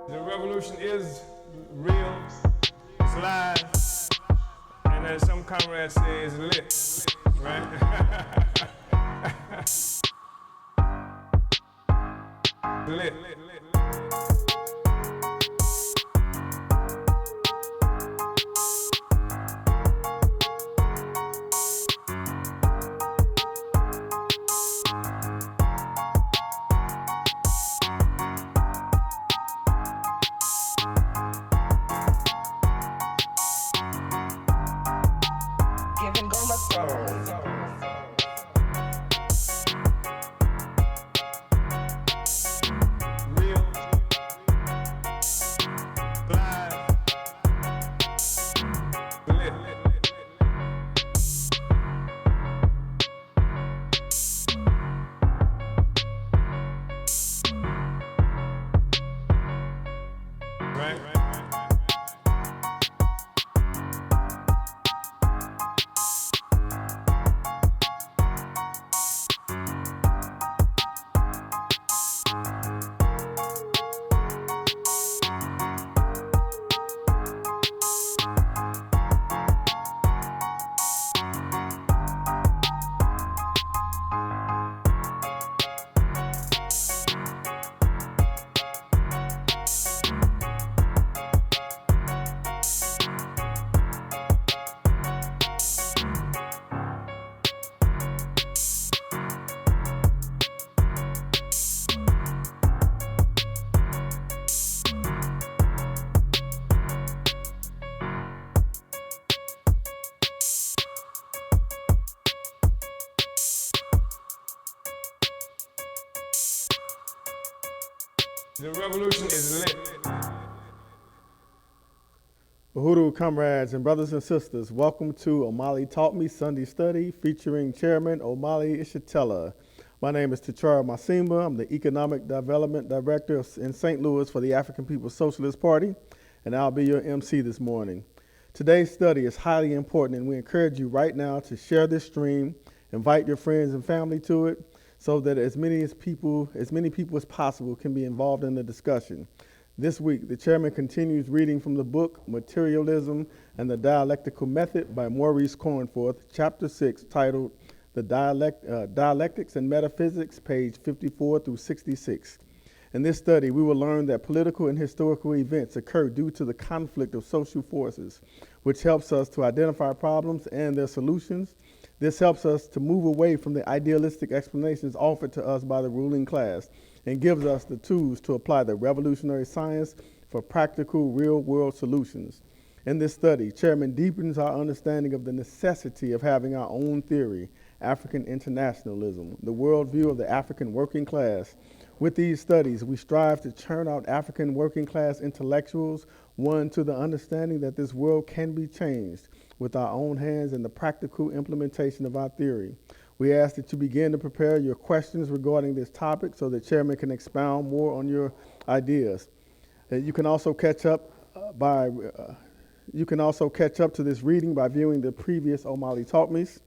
The revolution is real, it's live, and as some comrades say, it's lit, right? Lit. Giving go my soul. Real, live, lit. Right? The revolution is lit. Uhuru Comrades and brothers and sisters, welcome to Omali Taught Me Sunday Study featuring Chairman Omali Yeshitela. My name is Tachara Masimba. I'm the Economic Development Director in St. Louis for the African People's Socialist Party, and I'll be your MC this morning. Today's study is highly important, and we encourage you right now to share this stream, invite your friends and family to it, so that as many people as possible can be involved in the discussion. This week, the chairman continues reading from the book Materialism and the Dialectical Method by Maurice Cornforth, chapter 6, titled The Dialectics and Metaphysics, page 54 through 66. In this study, we will learn that political and historical events occur due to the conflict of social forces, which helps us to identify problems and their solutions. This helps us to move away from the idealistic explanations offered to us by the ruling class and gives us the tools to apply the revolutionary science for practical, real-world solutions. In this study, Chairman deepens our understanding of the necessity of having our own theory, African internationalism, the worldview of the African working class. With these studies, we strive to churn out African working class intellectuals, one, to the understanding that this world can be changed with our own hands and the practical implementation of our theory. We ask that you begin to prepare your questions regarding this topic so the chairman can expound more on your ideas. You can also catch up to this reading by viewing the previous Omali Taught Me's.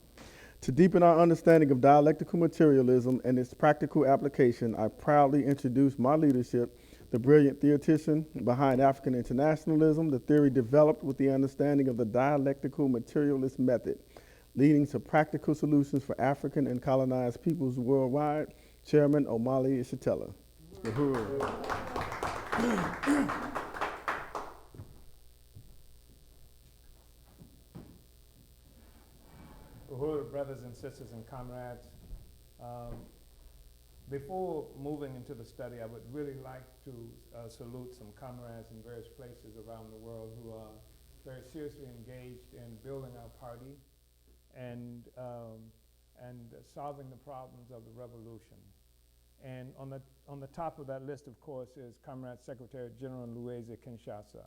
To deepen our understanding of dialectical materialism and its practical application, I proudly introduce my leadership, the brilliant theoretician behind African internationalism, the theory developed with the understanding of the dialectical materialist method, leading to practical solutions for African and colonized peoples worldwide, Chairman Omali Yeshitela. Uhuru, brothers and sisters and comrades. Before moving into the study, I would really like to salute some comrades in various places around the world who are very seriously engaged in building our party and solving the problems of the revolution. And on the top of that list, of course, is Comrade Secretary General Louise Kinshasa,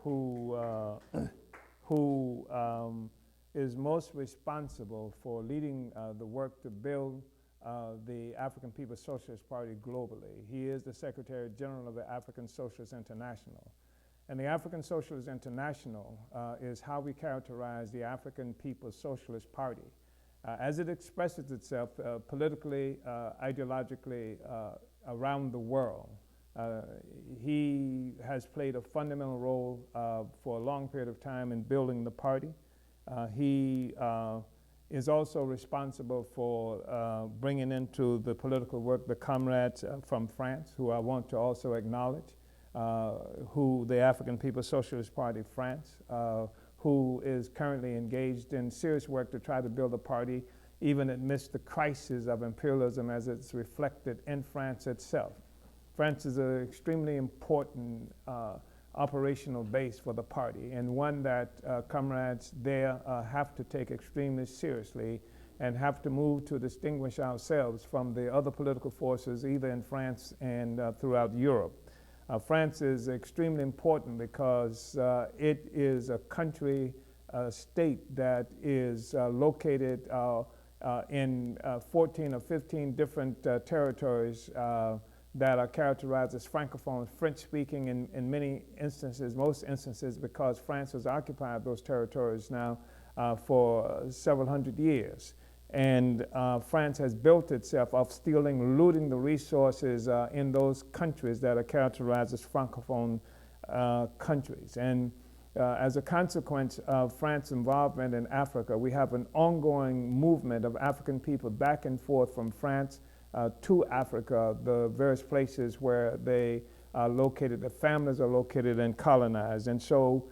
who is most responsible for leading the work to build the African People's Socialist Party globally. He is the Secretary General of the African Socialist International. And the African Socialist International is how we characterize the African People's Socialist Party as it expresses itself politically, ideologically around the world. He has played a fundamental role for a long period of time in building the party. He is also responsible for bringing into the political work the comrades from France, who I want to also acknowledge, who the African People's Socialist Party France, who is currently engaged in serious work to try to build a party even amidst the crisis of imperialism as it's reflected in France itself. France is an extremely important operational base for the party, and one that comrades there have to take extremely seriously and have to move to distinguish ourselves from the other political forces either in France and throughout Europe. France is extremely important because it is a country, state that is located in 14 or 15 different territories that are characterized as Francophone, French-speaking in many instances, most instances, because France has occupied those territories now for several hundred years. And France has built itself off stealing, looting the resources in those countries that are characterized as Francophone countries. And as a consequence of France's involvement in Africa, we have an ongoing movement of African people back and forth from France to Africa, the various places where they are located, the families are located and colonized. And so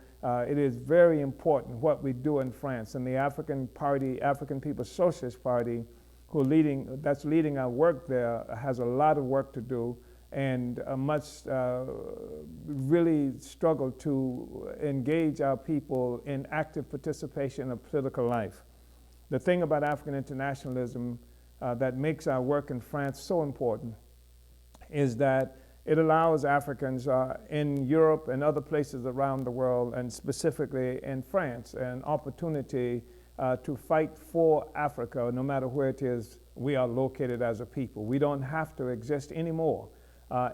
it is very important what we do in France. And the African Party, African People's Socialist Party, that's leading our work there, has a lot of work to do and must really struggle to engage our people in active participation of political life. The thing about African internationalism that makes our work in France so important is that it allows Africans in Europe and other places around the world, and specifically in France, an opportunity to fight for Africa, no matter where it is we are located as a people. We don't have to exist anymore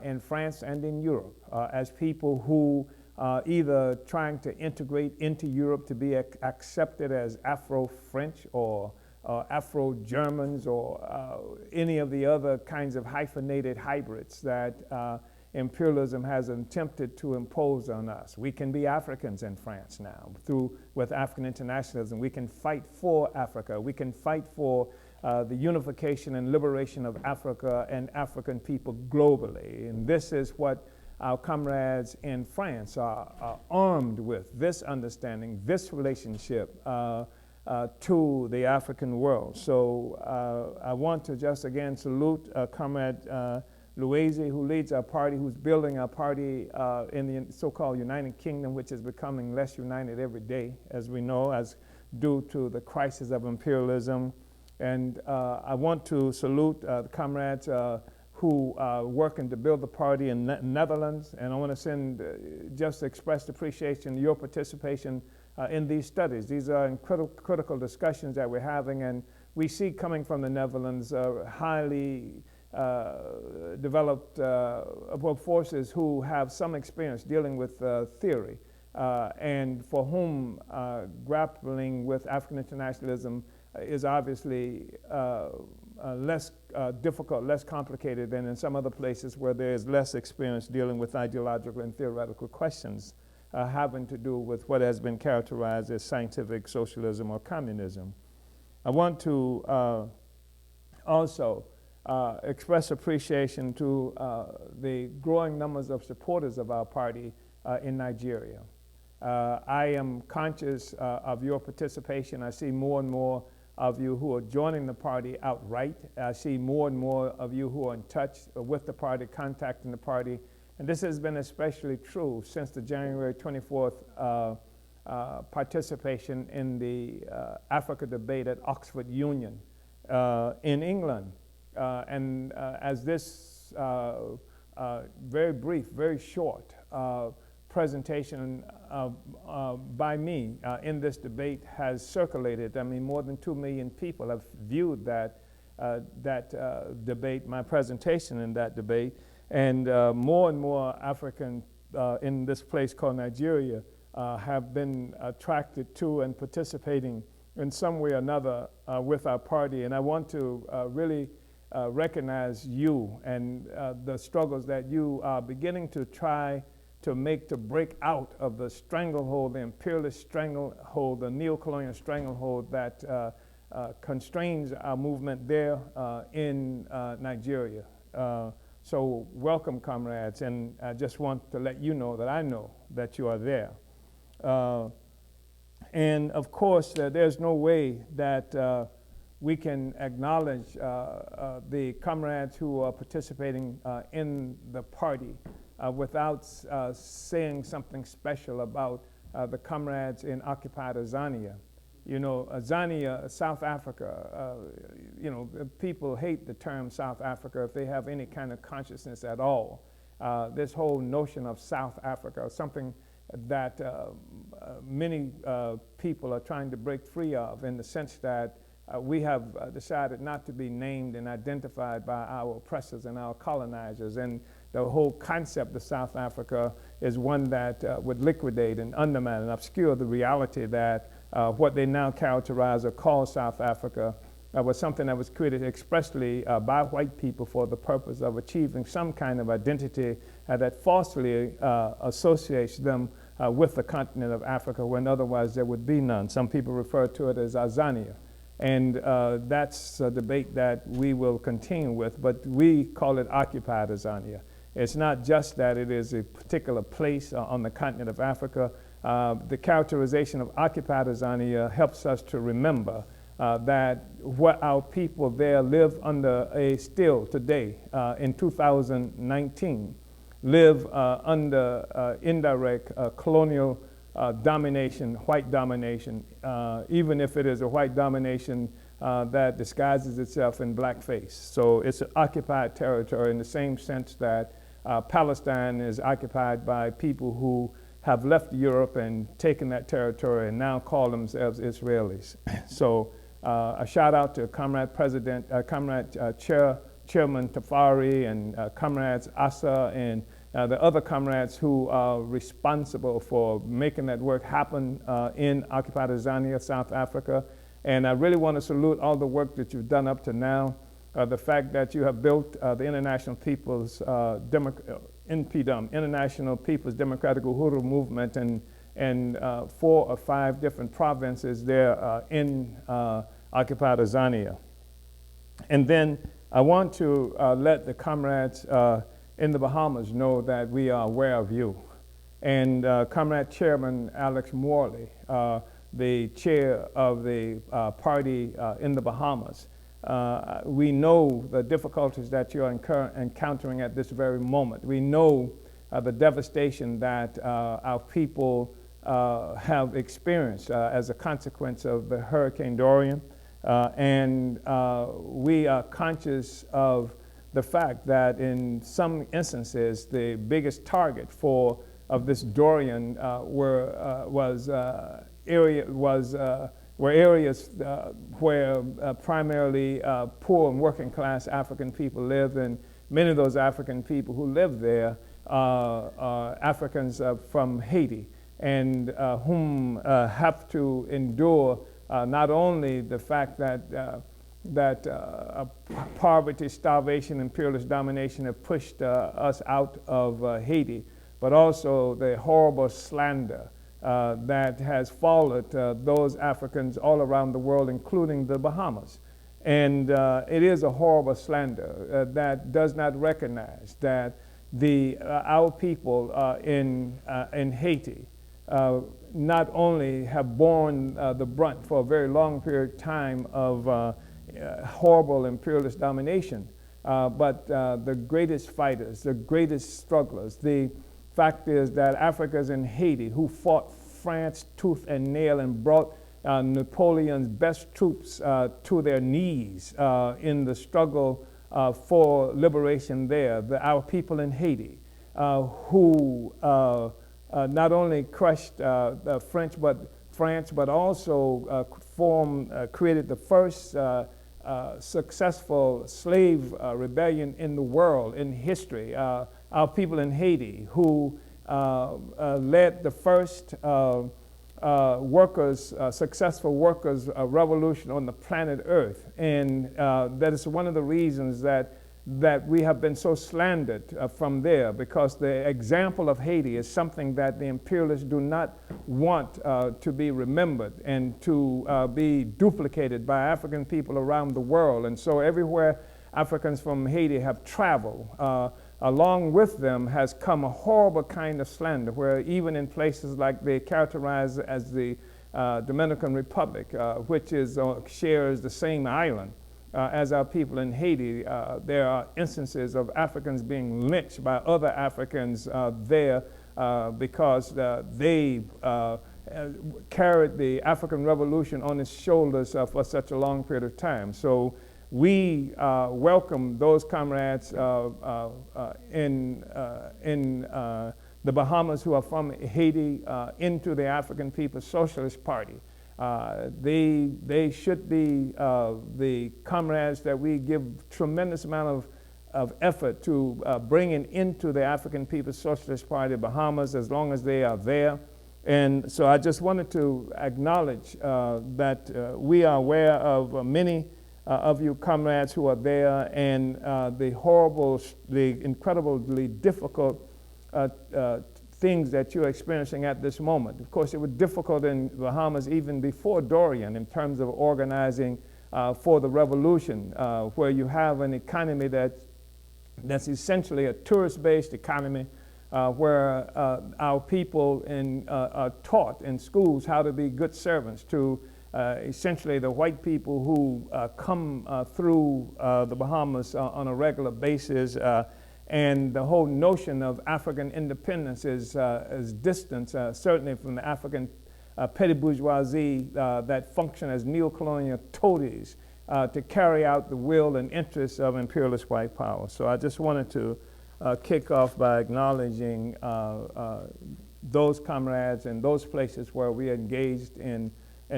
in France and in Europe as people who either trying to integrate into Europe to be accepted as Afro-French or Afro-Germans or any of the other kinds of hyphenated hybrids that imperialism has attempted to impose on us. We can be Africans in France now with African internationalism. We can fight for Africa. We can fight for the unification and liberation of Africa and African people globally. And this is what our comrades in France are armed with, this understanding, this relationship to the African world. So I want to just again salute Comrade Louise, who leads our party, who's building our party in the so-called United Kingdom, which is becoming less united every day, as we know, as due to the crisis of imperialism. And I want to salute the comrades who are working to build the party in Netherlands. And I want to just express appreciation to your participation in these studies. These are critical discussions that we're having, and we see coming from the Netherlands highly developed forces who have some experience dealing with theory and for whom grappling with African internationalism is obviously less difficult, less complicated than in some other places where there is less experience dealing with ideological and theoretical questions having to do with what has been characterized as scientific socialism or communism. I want to also express appreciation to the growing numbers of supporters of our party in Nigeria. I am conscious of your participation. I see more and more of you who are joining the party outright. I see more and more of you who are in touch with the party, contacting the party. And this has been especially true since the January 24th participation in the Africa debate at Oxford Union in England. As this very brief, very short presentation by me in this debate has circulated, I mean, more than 2 million people have viewed that debate, my presentation in that debate, and more and more Africans in this place called Nigeria have been attracted to and participating in some way or another with our party. And I want to really recognize you and the struggles that you are beginning to try to make to break out of the stranglehold, the imperialist stranglehold, the neocolonial stranglehold that constrains our movement there in Nigeria. So welcome, comrades, and I just want to let you know that I know that you are there. And of course, there's no way that we can acknowledge the comrades who are participating in the party without saying something special about the comrades in occupied Azania. You know, Azania, South Africa, you know, people hate the term South Africa if they have any kind of consciousness at all. This whole notion of South Africa, something that many people are trying to break free of, in the sense that we have decided not to be named and identified by our oppressors and our colonizers. And the whole concept of South Africa is one that would liquidate and undermine and obscure the reality that what they now characterize or call South Africa was something that was created expressly by white people for the purpose of achieving some kind of identity that falsely associates them with the continent of Africa, when otherwise there would be none. Some people refer to it as Azania. And that's a debate that we will continue with, but we call it occupied Azania. It's not just that it is a particular place on the continent of Africa. The characterization of occupied Azania helps us to remember that what our people there live under still today in 2019, live under indirect colonial domination, white domination, even if it is a white domination that disguises itself in blackface. So it's an occupied territory in the same sense that Palestine is occupied by people who have left Europe and taken that territory and now call themselves Israelis. So a shout out to Comrade President, Chairman Tafari and Comrades Asa and the other comrades who are responsible for making that work happen in occupied Azania, South Africa. And I really want to salute all the work that you've done up to now. The fact that you have built the International People's NPDUM, International People's Democratic Uhuru Movement, and 4 or 5 different provinces there in occupied Azania. And then I want to let the comrades in the Bahamas know that we are aware of you. And Comrade Chairman Alex Morley, the chair of the party in the Bahamas, we know the difficulties that you're encountering at this very moment. We know the devastation that our people have experienced as a consequence of the Hurricane Dorian. And we are conscious of the fact that in some instances, the biggest target of this Dorian were areas where primarily poor and working class African people live, and many of those African people who live there are Africans from Haiti, and whom have to endure not only the fact that poverty, starvation, imperialist domination have pushed us out of Haiti, but also the horrible slander that has followed those Africans all around the world, including the Bahamas. And it is a horrible slander that does not recognize that our people in Haiti not only have borne the brunt for a very long period of time of horrible imperialist domination, but the greatest fighters, the greatest strugglers, the fact is that Africans in Haiti who fought France tooth and nail and brought Napoleon's best troops to their knees in the struggle for liberation there, our people in Haiti who not only crushed France, but also created the first successful slave rebellion in the world, in history. Our people in Haiti who led the first workers, successful workers' revolution on the planet Earth. And that is one of the reasons that we have been so slandered from there, because the example of Haiti is something that the imperialists do not want to be remembered and to be duplicated by African people around the world. And so everywhere Africans from Haiti have traveled, along with them has come a horrible kind of slander, where even in places like they characterize as the Dominican Republic, which shares the same island as our people in Haiti, there are instances of Africans being lynched by other Africans there because they carried the African Revolution on its shoulders for such a long period of time. So we welcome those comrades in the Bahamas who are from Haiti into the African People's Socialist Party. They should be the comrades that we give tremendous amount of effort to bringing into the African People's Socialist Party of Bahamas as long as they are there. And so I just wanted to acknowledge that we are aware of many of you comrades who are there, and the incredibly difficult things that you're experiencing at this moment. Of course, it was difficult in Bahamas even before Dorian in terms of organizing for the revolution, where you have an economy that's essentially a tourist-based economy, where our people are taught in schools how to be good servants to essentially the white people who come through the Bahamas on a regular basis. And the whole notion of African independence is distant, certainly from the African petty bourgeoisie that function as neocolonial toadies to carry out the will and interests of imperialist white power. So I just wanted to kick off by acknowledging those comrades and those places where we engaged in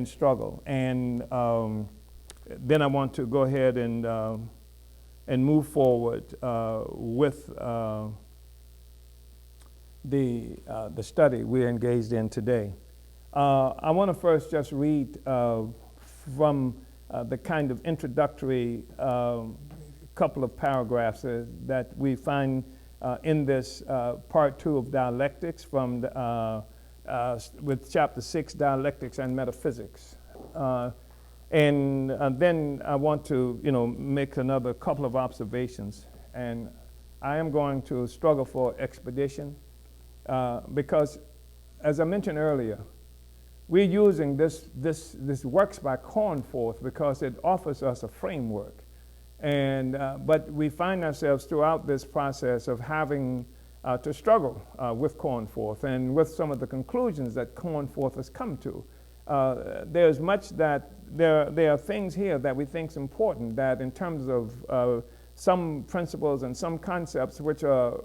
struggle. And then I want to go ahead and move forward with the study we're engaged in today. I want to first just read from the kind of introductory couple of paragraphs that we find in this part 2 of Dialectics from with chapter 6, Dialectics and Metaphysics. And then I want to, make another couple of observations. And I am going to struggle for expedition because, as I mentioned earlier, we're using this works by Cornforth because it offers us a framework. And but we find ourselves throughout this process of having to struggle with Cornforth and with some of the conclusions that Cornforth has come to. There's much that there are things here that we think is important, that in terms of some principles and some concepts which are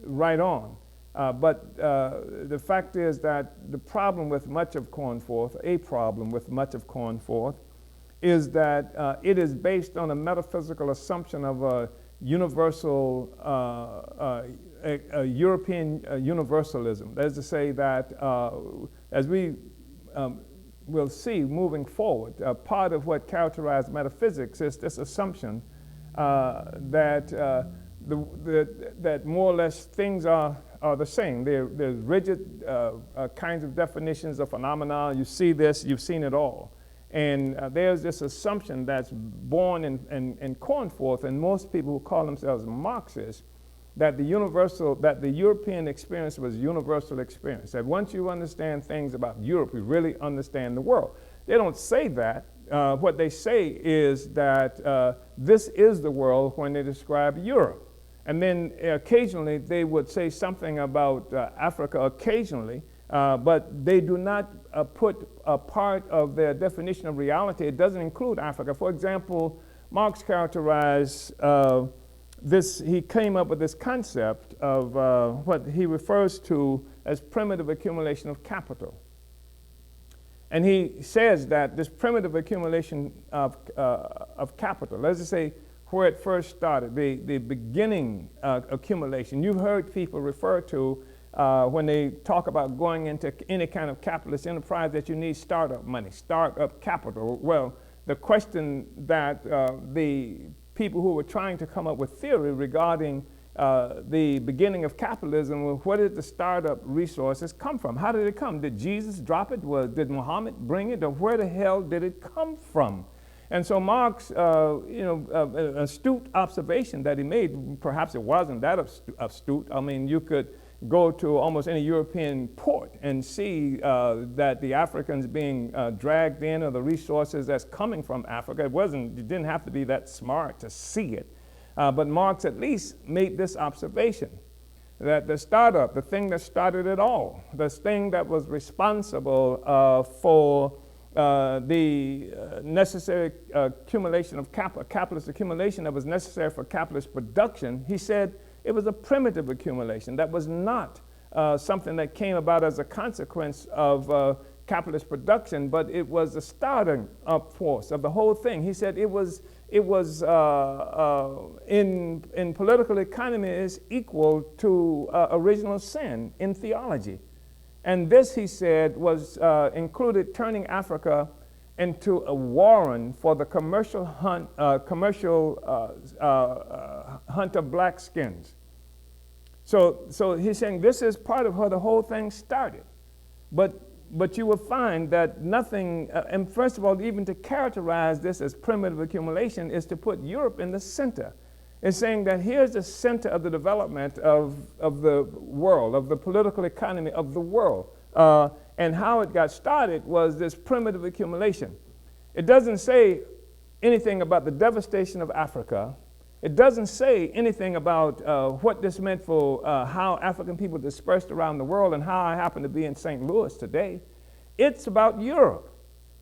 right on. But the fact is that the problem with much of Cornforth, is that it is based on a metaphysical assumption of a universal, a European universalism. That is to say that, as we will see moving forward, part of what characterized metaphysics is this assumption that that more or less things are the same. There's rigid kinds of definitions of phenomena. You see this, you've seen it all. And there's this assumption that's born in Cornforth, and most people who call themselves Marxists, that the European experience was universal experience. That once you understand things about Europe, you really understand the world. They don't say that. What they say is that this is the world when they describe Europe. And then occasionally they would say something about Africa occasionally, but they do not put a part of their definition of reality. It doesn't include Africa. For example, Marx characterized this, he came up with this concept of what he refers to as primitive accumulation of capital. And he says that this primitive accumulation of capital, let's just say where it first started, the beginning accumulation. You've heard people refer to when they talk about going into any kind of capitalist enterprise that you need startup money, startup capital. Well, the question that the people who were trying to come up with theory regarding the beginning of capitalism, well, where did the startup resources come from? How did it come? Did Jesus drop it? Did Muhammad bring it? Or where the hell did it come from? And so Marx, an astute observation that he made, perhaps it wasn't that astute. I mean, you could go to almost any European port and see that the Africans being dragged in, or the resources that's coming from Africa. You didn't have to be that smart to see it. But Marx at least made this observation, that the startup, the thing that started it all, the thing that was responsible for the necessary accumulation of capitalist accumulation that was necessary for capitalist production, he said it was a primitive accumulation. That was not something that came about as a consequence of capitalist production, but it was the starting up force of the whole thing. He said it was in political economy is equal to original sin in theology. And this, he said, was included turning Africa into a warren for the commercial hunt of black skins. So he's saying this is part of how the whole thing started. But you will find that nothing, and first of all, even to characterize this as primitive accumulation is to put Europe in the center. It's saying that here's the center of the development of the world, of the political economy of the world. And how it got started was this primitive accumulation. It doesn't say anything about the devastation of Africa. It doesn't say anything about what this meant for how African people dispersed around the world and how I happen to be in St. Louis today. It's about Europe.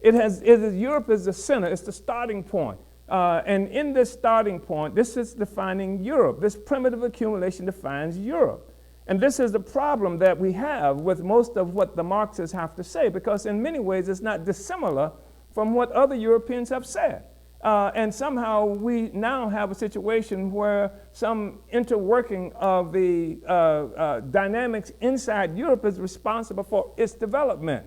Europe is the center. It's the starting point. And in this starting point, this is defining Europe. This primitive accumulation defines Europe. And this is the problem that we have with most of what the Marxists have to say, because in many ways it's not dissimilar from what other Europeans have said. And somehow we now have a situation where some interworking of the dynamics inside Europe is responsible for its development,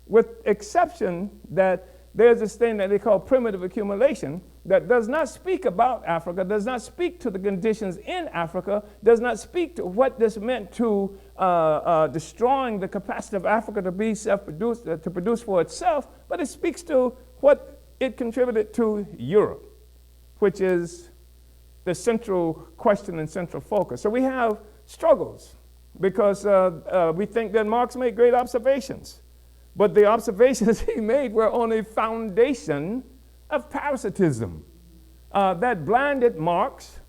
with exception that there's this thing that they call primitive accumulation that does not speak about Africa, does not speak to the conditions in Africa, does not speak to what this meant to destroying the capacity of Africa to be self-produced, to produce for itself, but it speaks to what it contributed to Europe, which is the central question and central focus. So we have struggles because we think that Marx made great observations, but the observations he made were on a foundation of parasitism that blinded Marx,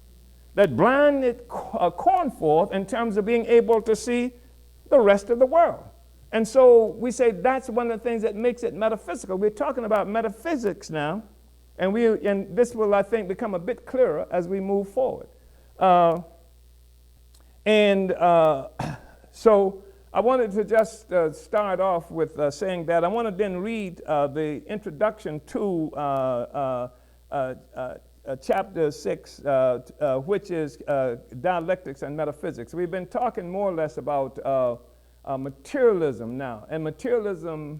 that blinded Cornforth in terms of being able to see the rest of the world. And so we say that's one of the things that makes it metaphysical. We're talking about metaphysics now, and this will, I think, become a bit clearer as we move forward. So I wanted to just start off with saying that I want to then read the introduction to chapter 6, which is Dialectics and Metaphysics. We've been talking more or less about materialism now, and materialism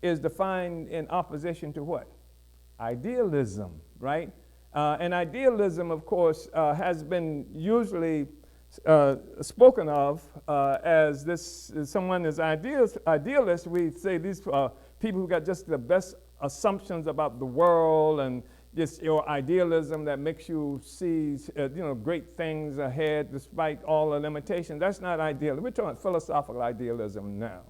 is defined in opposition to what? Idealism, right? And idealism, of course, has been usually spoken of as someone is idealist. We say these people who got just the best assumptions about the world and just your idealism that makes you see great things ahead despite all the limitations. That's not idealism. We're talking philosophical idealism now.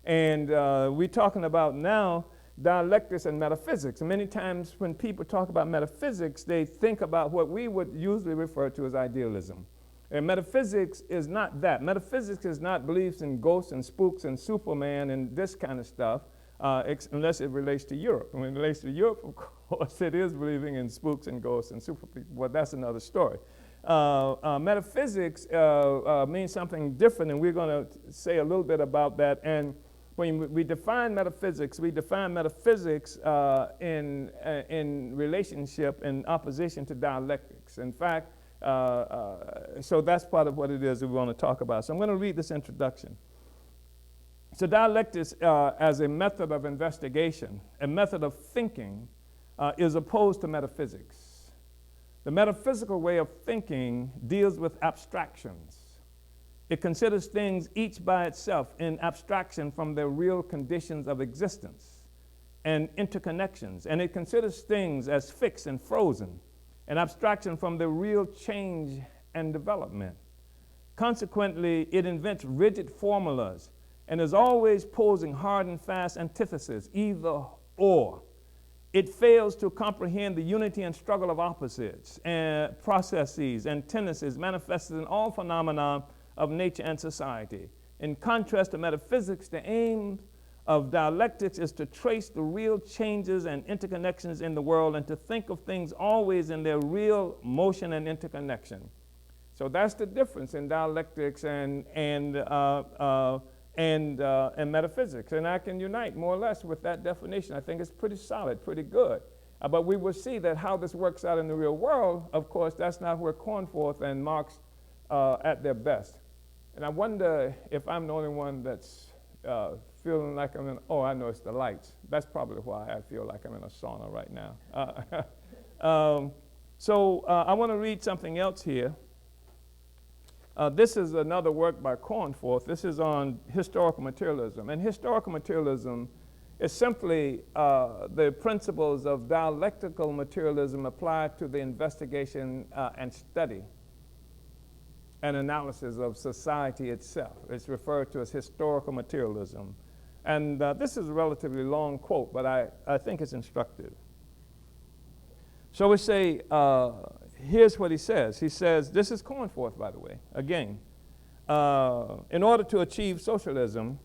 And we're talking about now dialectics and metaphysics. Many times when people talk about metaphysics, they think about what we would usually refer to as idealism. And metaphysics is not that. Metaphysics is not beliefs in ghosts and spooks and Superman and this kind of stuff, unless it relates to Europe. When it relates to Europe, of course, it is believing in spooks and ghosts and super people, but that's another story. Metaphysics means something different, and we're going to say a little bit about that. And when we define metaphysics in relationship, in opposition to dialectics. In fact, So that's part of what it is that we want to talk about. So I'm going to read this introduction. So dialectics as a method of investigation, a method of thinking, is opposed to metaphysics. The metaphysical way of thinking deals with abstractions. It considers things each by itself in abstraction from their real conditions of existence and interconnections. And it considers things as fixed and frozen, an abstraction from their real change and development. Consequently, it invents rigid formulas and is always posing hard and fast antithesis, either or. It fails to comprehend the unity and struggle of opposites and processes and tendencies manifested in all phenomena of nature and society. In contrast to metaphysics, the aim of dialectics is to trace the real changes and interconnections in the world and to think of things always in their real motion and interconnection. So that's the difference in dialectics and metaphysics. And I can unite more or less with that definition. I think it's pretty solid, pretty good. But we will see that how this works out in the real world, of course, that's not where Cornforth and Marx at their best. And I wonder if I'm the only one that's feeling like I'm in, oh, I know it's the lights. That's probably why I feel like I'm in a sauna right now. So I want to read something else here. This is another work by Cornforth. This is on historical materialism. And historical materialism is simply the principles of dialectical materialism applied to the investigation and study and analysis of society itself. It's referred to as historical materialism. And this is a relatively long quote, but I think it's instructive. So we say, here's what he says. He says, this is Cornforth, by the way, again. In order to achieve socialism,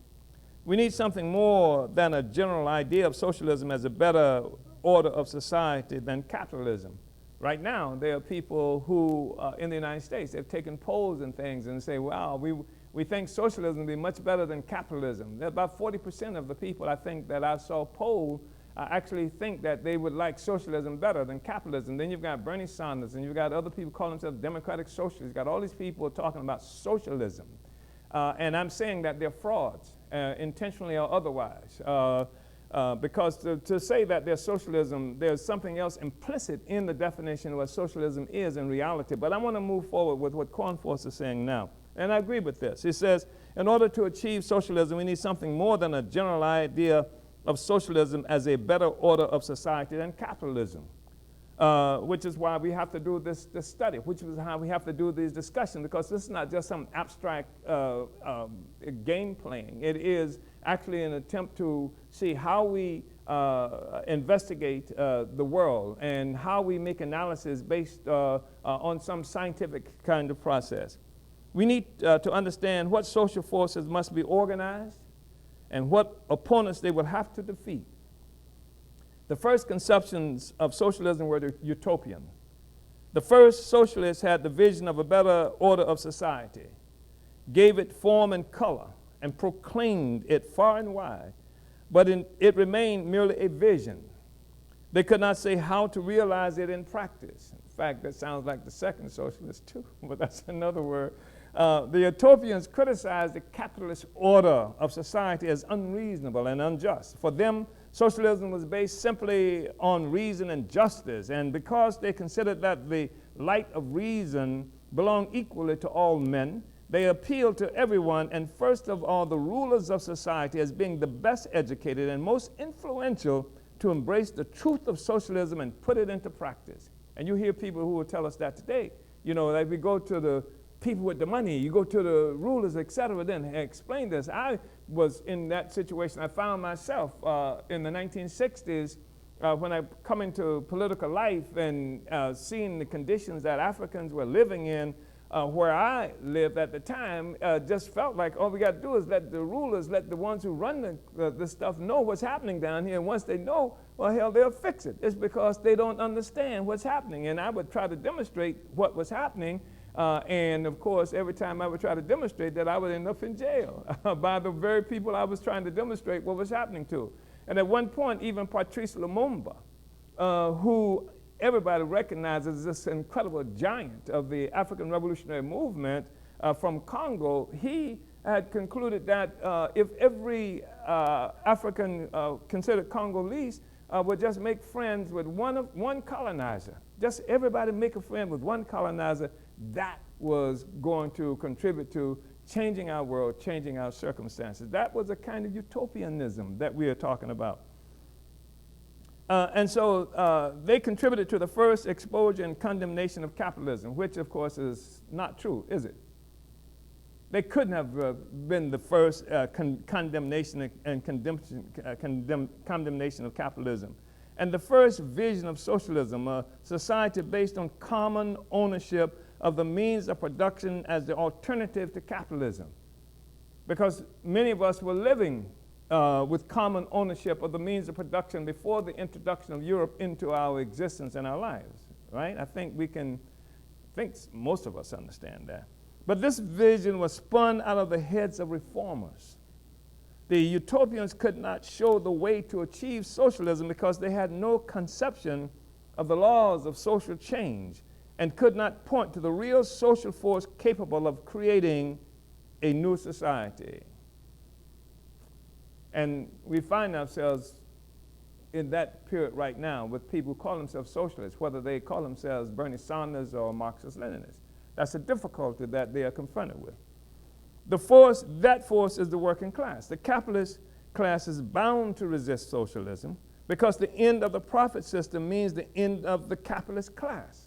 we need something more than a general idea of socialism as a better order of society than capitalism. Right now, there are people who, in the United States, have taken polls and things and say, wow, we think socialism will be much better than capitalism. About 40% of the people I think that I saw polled actually think that they would like socialism better than capitalism. Then you've got Bernie Sanders, and you've got other people calling themselves democratic socialists. You've got all these people talking about socialism. And I'm saying that they're frauds, intentionally or otherwise. Because to say that there's socialism, there's something else implicit in the definition of what socialism is in reality. But I want to move forward with what Cornforth is saying now. And I agree with this. He says, in order to achieve socialism, we need something more than a general idea of socialism as a better order of society than capitalism, which is why we have to do this study, which is how we have to do these discussions, because this is not just some abstract game playing. It is actually an attempt to see how we investigate the world and how we make analysis based on some scientific kind of process. We need to understand what social forces must be organized and what opponents they will have to defeat. The first conceptions of socialism were utopian. The first socialists had the vision of a better order of society, gave it form and color, and proclaimed it far and wide, but it remained merely a vision. They could not say how to realize it in practice. In fact, that sounds like the second socialist too, but that's another word. The utopians criticized the capitalist order of society as unreasonable and unjust. For them, socialism was based simply on reason and justice, and because they considered that the light of reason belonged equally to all men, they appealed to everyone, and first of all, the rulers of society as being the best educated and most influential to embrace the truth of socialism and put it into practice. And you hear people who will tell us that today. You know, like we go to the people with the money, you go to the rulers, etc., then explain this. I was in that situation. I found myself in the 1960s when I come into political life and seeing the conditions that Africans were living in where I lived at the time, just felt like all we got to do is let the rulers, let the ones who run the stuff know what's happening down here. And once they know, well, hell, they'll fix it. It's because they don't understand what's happening. And I would try to demonstrate what was happening. And of course, every time I would try to demonstrate that, I would end up in jail by the very people I was trying to demonstrate what was happening to. And at one point, even Patrice Lumumba, who everybody recognizes this incredible giant of the African Revolutionary Movement from Congo. He had concluded that if every African considered Congolese would just make friends with one colonizer, just everybody make a friend with one colonizer, that was going to contribute to changing our world, changing our circumstances. That was a kind of utopianism that we are talking about. And so they contributed to the first exposure and condemnation of capitalism, which of course is not true, is it? They couldn't have been the first condemnation and condemnation of capitalism. And the first vision of socialism, a society based on common ownership of the means of production as the alternative to capitalism. Because many of us were living with common ownership of the means of production before the introduction of Europe into our existence and our lives, right? I think most of us understand that. But this vision was spun out of the heads of reformers. The utopians could not show the way to achieve socialism because they had no conception of the laws of social change and could not point to the real social force capable of creating a new society. And we find ourselves in that period right now with people who call themselves socialists, whether they call themselves Bernie Sanders or Marxist-Leninists. That's the difficulty that they are confronted with. That force is the working class. The capitalist class is bound to resist socialism because the end of the profit system means the end of the capitalist class.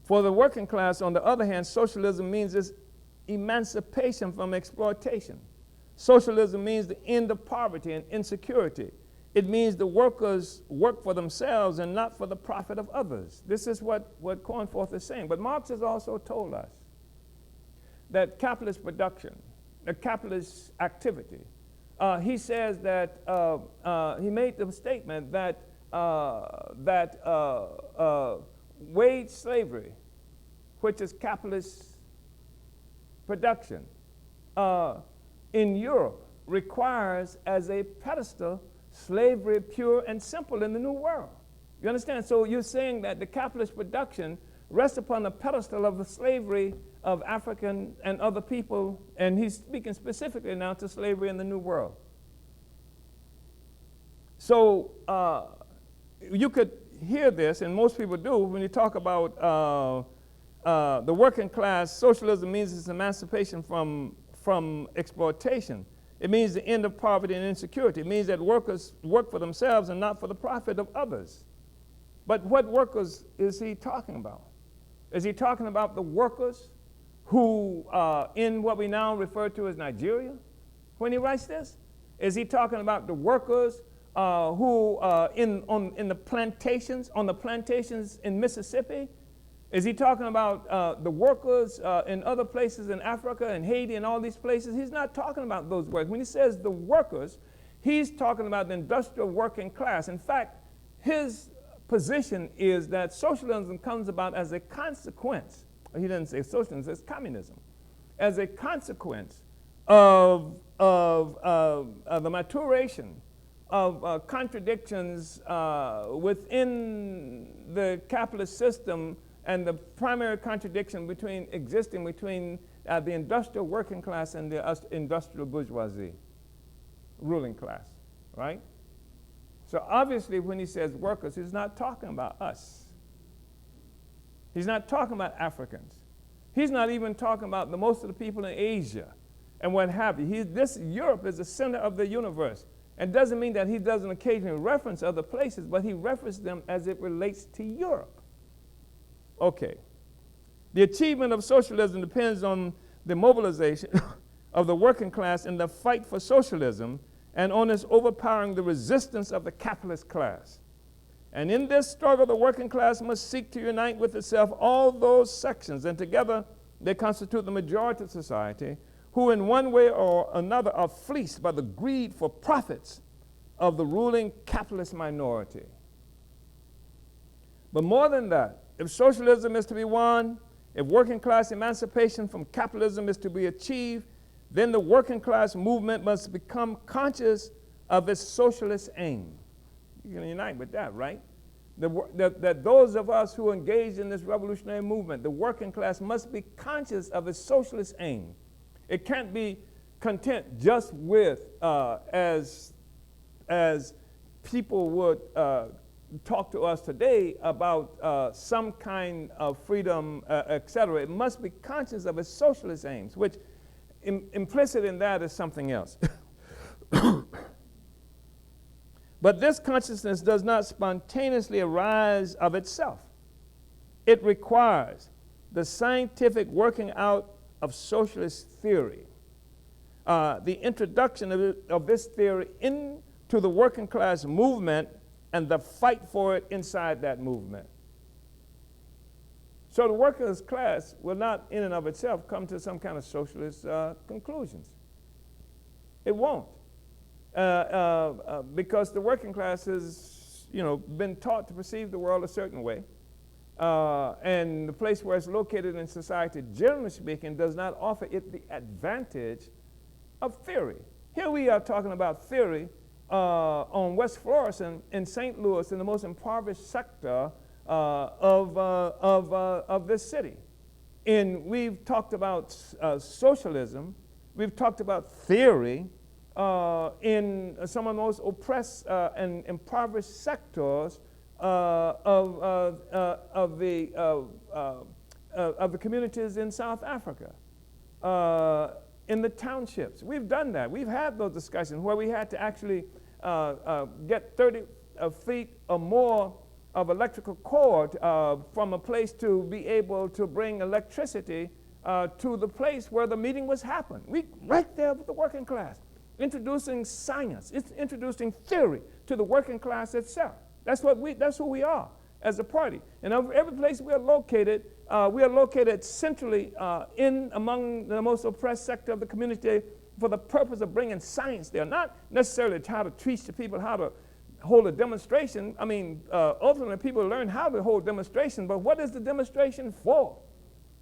For the working class, on the other hand, socialism means its emancipation from exploitation. Socialism means the end of poverty and insecurity. It means the workers work for themselves and not for the profit of others. This is what Cornforth is saying. But Marx has also told us that capitalist production, the capitalist activity, he says that he made the statement that wage slavery, which is capitalist production, in Europe requires as a pedestal slavery pure and simple in the New World. You understand? So you're saying that the capitalist production rests upon the pedestal of the slavery of African and other people, and he's speaking specifically now to slavery in the New World. So you could hear this, and most people do, when you talk about the working class. Socialism means its emancipation from exploitation. It means the end of poverty and insecurity. It means that workers work for themselves and not for the profit of others. But what workers is he talking about? Is he talking about the workers who in what we now refer to as Nigeria when he writes this? Is he talking about the workers who on the plantations in Mississippi? Is he talking about the workers in other places in Africa and Haiti and all these places? He's not talking about those workers. When he says the workers, he's talking about the industrial working class. In fact, his position is that socialism comes about as a consequence. He doesn't say socialism, he says communism. As a consequence of the maturation of contradictions within the capitalist system, and the primary contradiction existing between the industrial working class and the industrial bourgeoisie, ruling class, right? So obviously when he says workers, he's not talking about us. He's not talking about Africans. He's not even talking about most of the people in Asia and what have you. Europe is the center of the universe. And doesn't mean that he doesn't occasionally reference other places, but he references them as it relates to Europe. Okay. The achievement of socialism depends on the mobilization of the working class in the fight for socialism and on its overpowering the resistance of the capitalist class. And in this struggle, the working class must seek to unite with itself all those sections, and together they constitute the majority of society, who in one way or another are fleeced by the greed for profits of the ruling capitalist minority. But more than that, if socialism is to be won, if working class emancipation from capitalism is to be achieved, then the working class movement must become conscious of its socialist aim. You can unite with that, right? that those of us who engage in this revolutionary movement, the working class, must be conscious of its socialist aim. It can't be content just with, as people would talk to us today about some kind of freedom, etc. It must be conscious of its socialist aims, which implicit in that is something else. But this consciousness does not spontaneously arise of itself. It requires the scientific working out of socialist theory, the introduction of this theory into the working class movement, and the fight for it inside that movement. So the workers' class will not in and of itself come to some kind of socialist conclusions. It won't. Because the working class has, been taught to perceive the world a certain way. And the place where it's located in society, generally speaking, does not offer it the advantage of theory. Here we are talking about theory on West Florissant in St. Louis, in the most impoverished sector of this city. And we've talked about socialism. We've talked about theory in some of the most oppressed and impoverished sectors of the communities in South Africa, in the townships. We've done that. We've had those discussions where we had to actually get 30 feet or more of electrical cord from a place to be able to bring electricity to the place where the meeting was happening. Right there with the working class. Introducing science, it's introducing theory to the working class itself. That's who we are as a party. And every place we are located centrally in among the most oppressed sector of the community for the purpose of bringing science there, not necessarily how to teach the people how to hold a demonstration. I mean, ultimately people learn how to hold demonstration, but what is the demonstration for?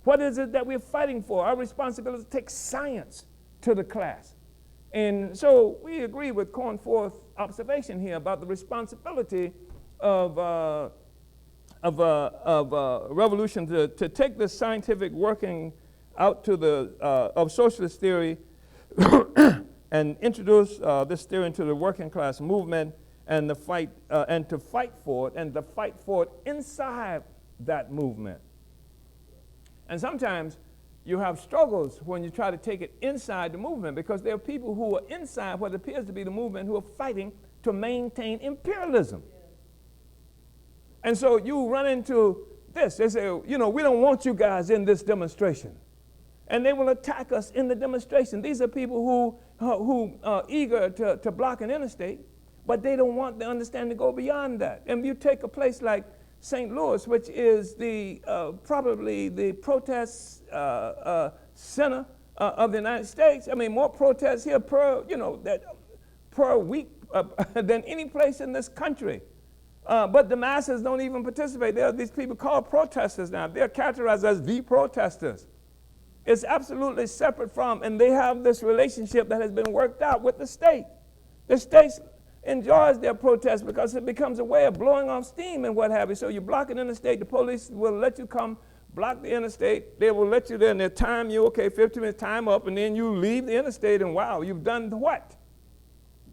What is it that we're fighting for? Our responsibility is to take science to the class. And so we agree with Cornforth's observation here about the responsibility of revolution to take this scientific working out to of socialist theory and introduce this theory into the working class movement and to fight for it inside that movement. And sometimes you have struggles when you try to take it inside the movement, because there are people who are inside what appears to be the movement who are fighting to maintain imperialism. And so you run into this. They say, we don't want you guys in this demonstration. And they will attack us in the demonstration. These are people who are eager to block an interstate, but they don't want the understanding to go beyond that. And you take a place like St. Louis, which is probably the protest center of the United States. I mean, more protests here per week than any place in this country. But the masses don't even participate. There are these people called protesters now. They're characterized as the protesters. It's absolutely separate from, and they have this relationship that has been worked out with the state. The state enjoys their protest because it becomes a way of blowing off steam and what have you. So you block an interstate, the police will let you come block the interstate. They will let you there and they'll time you, 15 minutes, time up, and then you leave the interstate and wow, you've done what?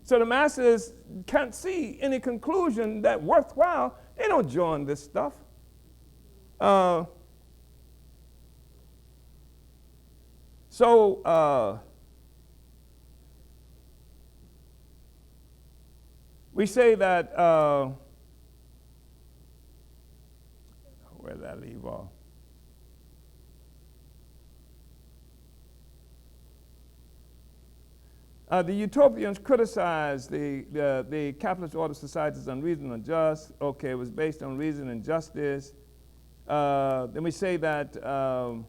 So the masses can't see any conclusion that worthwhile. They don't join this stuff. We say that, where did I leave off? The utopians criticize the capitalist order society as unreasonable and unjust. Okay, it was based on reason and justice. Then we say that the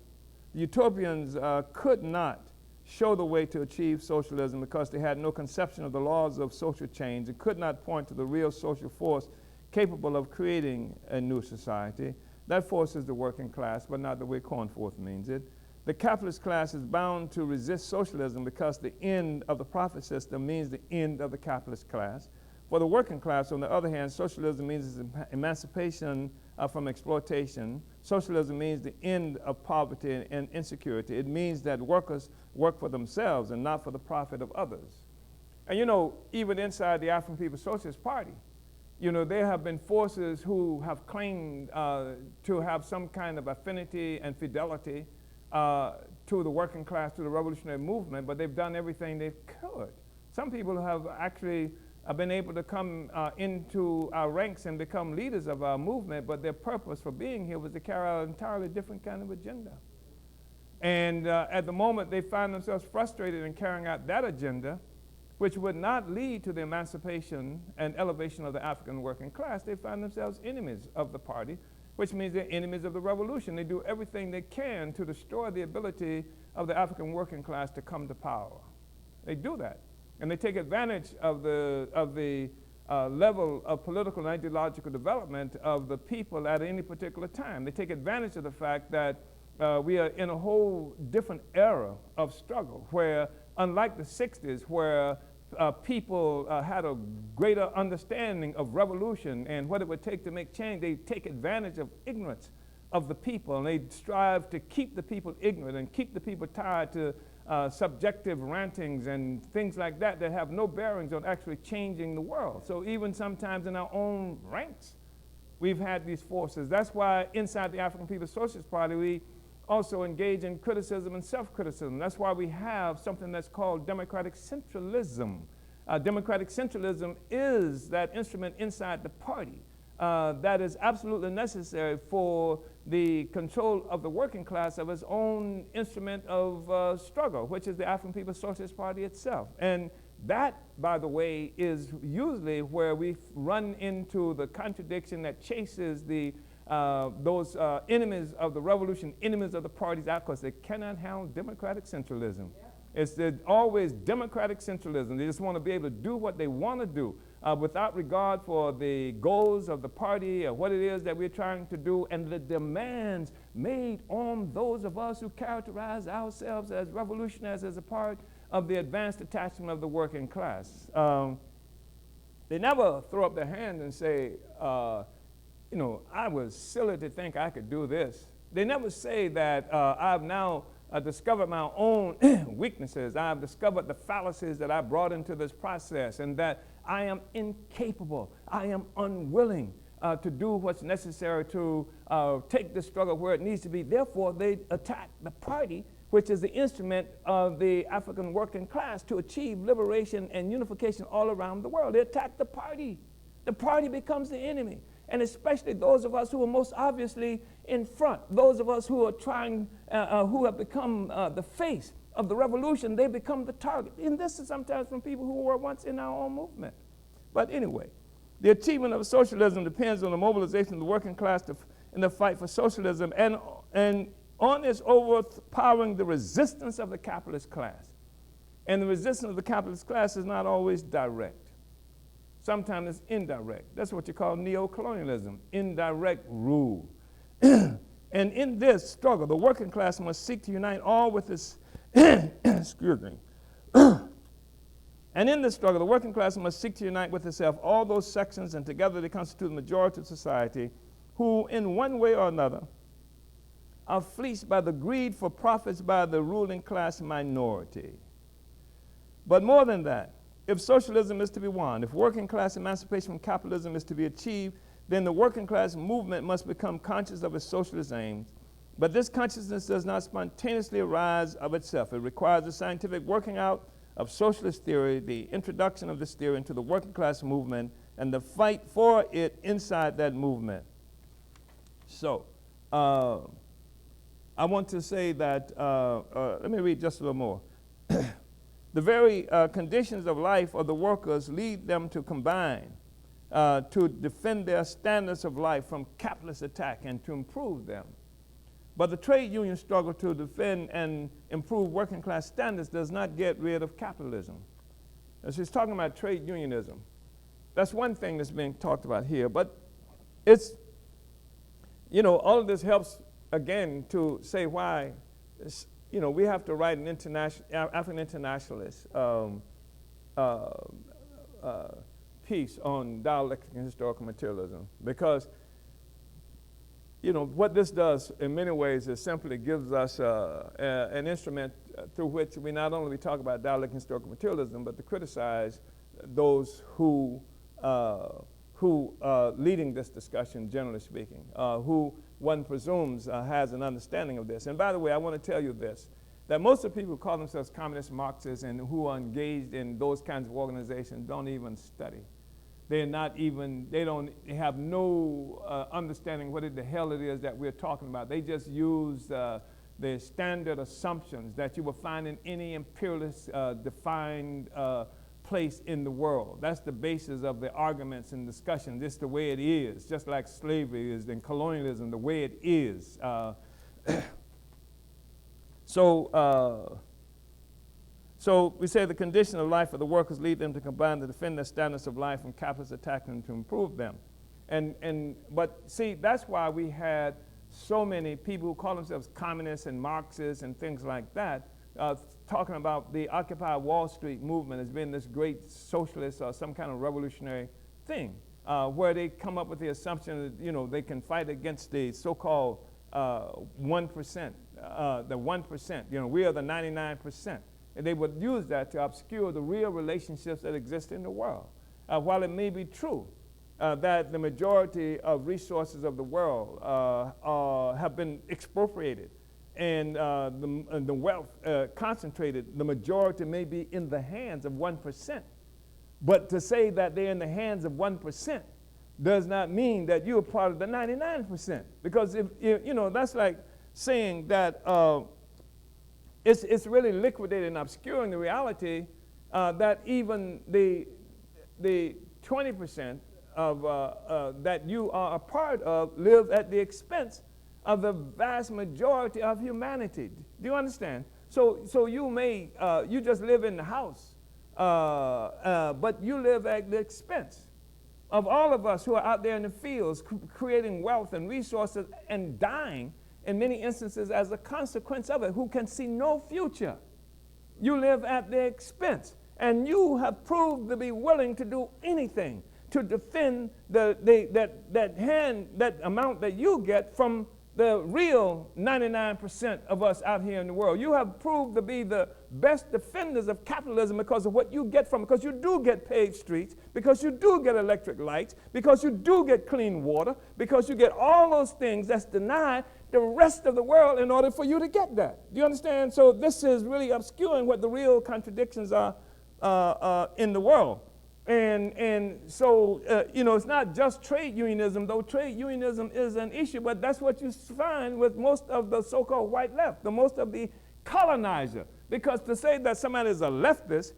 utopians could not show the way to achieve socialism because they had no conception of the laws of social change. It could not point to the real social force capable of creating a new society. That force is the working class, but not the way Cornforth means it. The capitalist class is bound to resist socialism because the end of the profit system means the end of the capitalist class. For the working class, on the other hand, socialism means emancipation from exploitation. Socialism means the end of poverty and insecurity. It means that workers work for themselves and not for the profit of others. And you know, even inside the African People's Socialist Party, you know, there have been forces who have claimed to have some kind of affinity and fidelity to the working class, to the revolutionary movement, but they've done everything they could. Some people have actually been able to come into our ranks and become leaders of our movement, but their purpose for being here was to carry out an entirely different kind of agenda. And at the moment, they find themselves frustrated in carrying out that agenda, which would not lead to the emancipation and elevation of the African working class. They find themselves enemies of the party, which means they're enemies of the revolution. They do everything they can to destroy the ability of the African working class to come to power. They do that. And they take advantage of the level of political and ideological development of the people at any particular time. They take advantage of the fact that we are in a whole different era of struggle where, unlike the 60s, where people had a greater understanding of revolution and what it would take to make change, they take advantage of ignorance of the people, and they strive to keep the people ignorant and keep the people tied to subjective rantings and things like that that have no bearings on actually changing the world. So even sometimes in our own ranks, we've had these forces. That's why inside the African People's Socialist Party, we also engage in criticism and self-criticism. That's why we have something that's called democratic centralism. Democratic centralism is that instrument inside the party that is absolutely necessary for the control of the working class of its own instrument of struggle, which is the African People's Socialist Party itself. And that, by the way, is usually where we run into the contradiction that chases those enemies of the revolution, enemies of the parties out, because they cannot handle democratic centralism. Yeah. It's always democratic centralism. They just want to be able to do what they want to do without regard for the goals of the party or what it is that we're trying to do, and the demands made on those of us who characterize ourselves as revolutionaries as a part of the advanced detachment of the working class. They never throw up their hand and say, you know, I was silly to think I could do this. They never say that I've now discovered my own weaknesses. I've discovered the fallacies that I brought into this process, and that I am incapable, I am unwilling to do what's necessary to take the struggle where it needs to be. Therefore, they attack the party, which is the instrument of the African working class to achieve liberation and unification all around the world. They attack the party. The party becomes the enemy. And especially those of us who are most obviously in front, those of us who are trying, who have become the face of the revolution, they become the target. And this is sometimes from people who were once in our own movement. But anyway, the achievement of socialism depends on the mobilization of the working class in the fight for socialism and on its overpowering the resistance of the capitalist class. And the resistance of the capitalist class is not always direct. Sometimes it's indirect. That's what you call neo-colonialism, indirect rule. And in this struggle, the working class must seek to unite all with its, excuse me. And in this struggle, the working class must seek to unite with itself all those sections, and together they constitute the majority of society, who in one way or another are fleeced by the greed for profits by the ruling class minority. But more than that, if socialism is to be won, if working class emancipation from capitalism is to be achieved, then the working class movement must become conscious of its socialist aims. But this consciousness does not spontaneously arise of itself. It requires the scientific working out of socialist theory, the introduction of this theory into the working class movement, and the fight for it inside that movement. So, I want to say that, let me read just a little more. The very conditions of life of the workers lead them to combine to defend their standards of life from capitalist attack and to improve them. But the trade union struggle to defend and improve working class standards does not get rid of capitalism. As she's talking about trade unionism, that's one thing that's being talked about here. But it's, you know, all of this helps, again, to say why you know, we have to write an African internationalist piece on dialectical and historical materialism, because what this does in many ways is simply gives us an instrument through which we not only talk about dialectical and historical materialism, but to criticize those who leading this discussion, generally speaking, who one presumes has an understanding of this. And by the way, I want to tell you this, that most of the people who call themselves communists, Marxists, and who are engaged in those kinds of organizations don't even study. They don't have no understanding what the hell it is that we're talking about. They just use the standard assumptions that you will find in any imperialist defined place in the world. That's the basis of the arguments and discussions. This is the way it is, just like slavery is and colonialism, the way it is. So we say the condition of life of the workers lead them to combine to defend their standards of life from capitalist attack and to improve them. But see, that's why we had so many people who call themselves communists and Marxists and things like that, talking about the Occupy Wall Street movement as being this great socialist or some kind of revolutionary thing, where they come up with the assumption that they can fight against the so-called 1%, the 1%. We are the 99%. And they would use that to obscure the real relationships that exist in the world. While it may be true that the majority of resources of the world have been expropriated and the wealth concentrated, the majority may be in the hands of 1%. But to say that they're in the hands of 1% does not mean that you are part of the 99%. Because if that's like saying that it's really liquidating and obscuring the reality that even the 20% of that you are a part of live at the expense of the vast majority of humanity. Do you understand? So you may you just live in the house, but you live at the expense of all of us who are out there in the fields creating wealth and resources and dying in many instances as a consequence of it, who can see no future. You live at their expense, and you have proved to be willing to do anything to defend that amount that you get from the real 99% of us out here in the world. You have proved to be the best defenders of capitalism because of what you get from it, because you do get paved streets, because you do get electric lights, because you do get clean water, because you get all those things that's denied the rest of the world in order for you to get that. Do you understand? So this is really obscuring what the real contradictions are in the world. And so, it's not just trade unionism, though trade unionism is an issue, but that's what you find with most of the so-called white left, most of the colonizer. Because to say that somebody is a leftist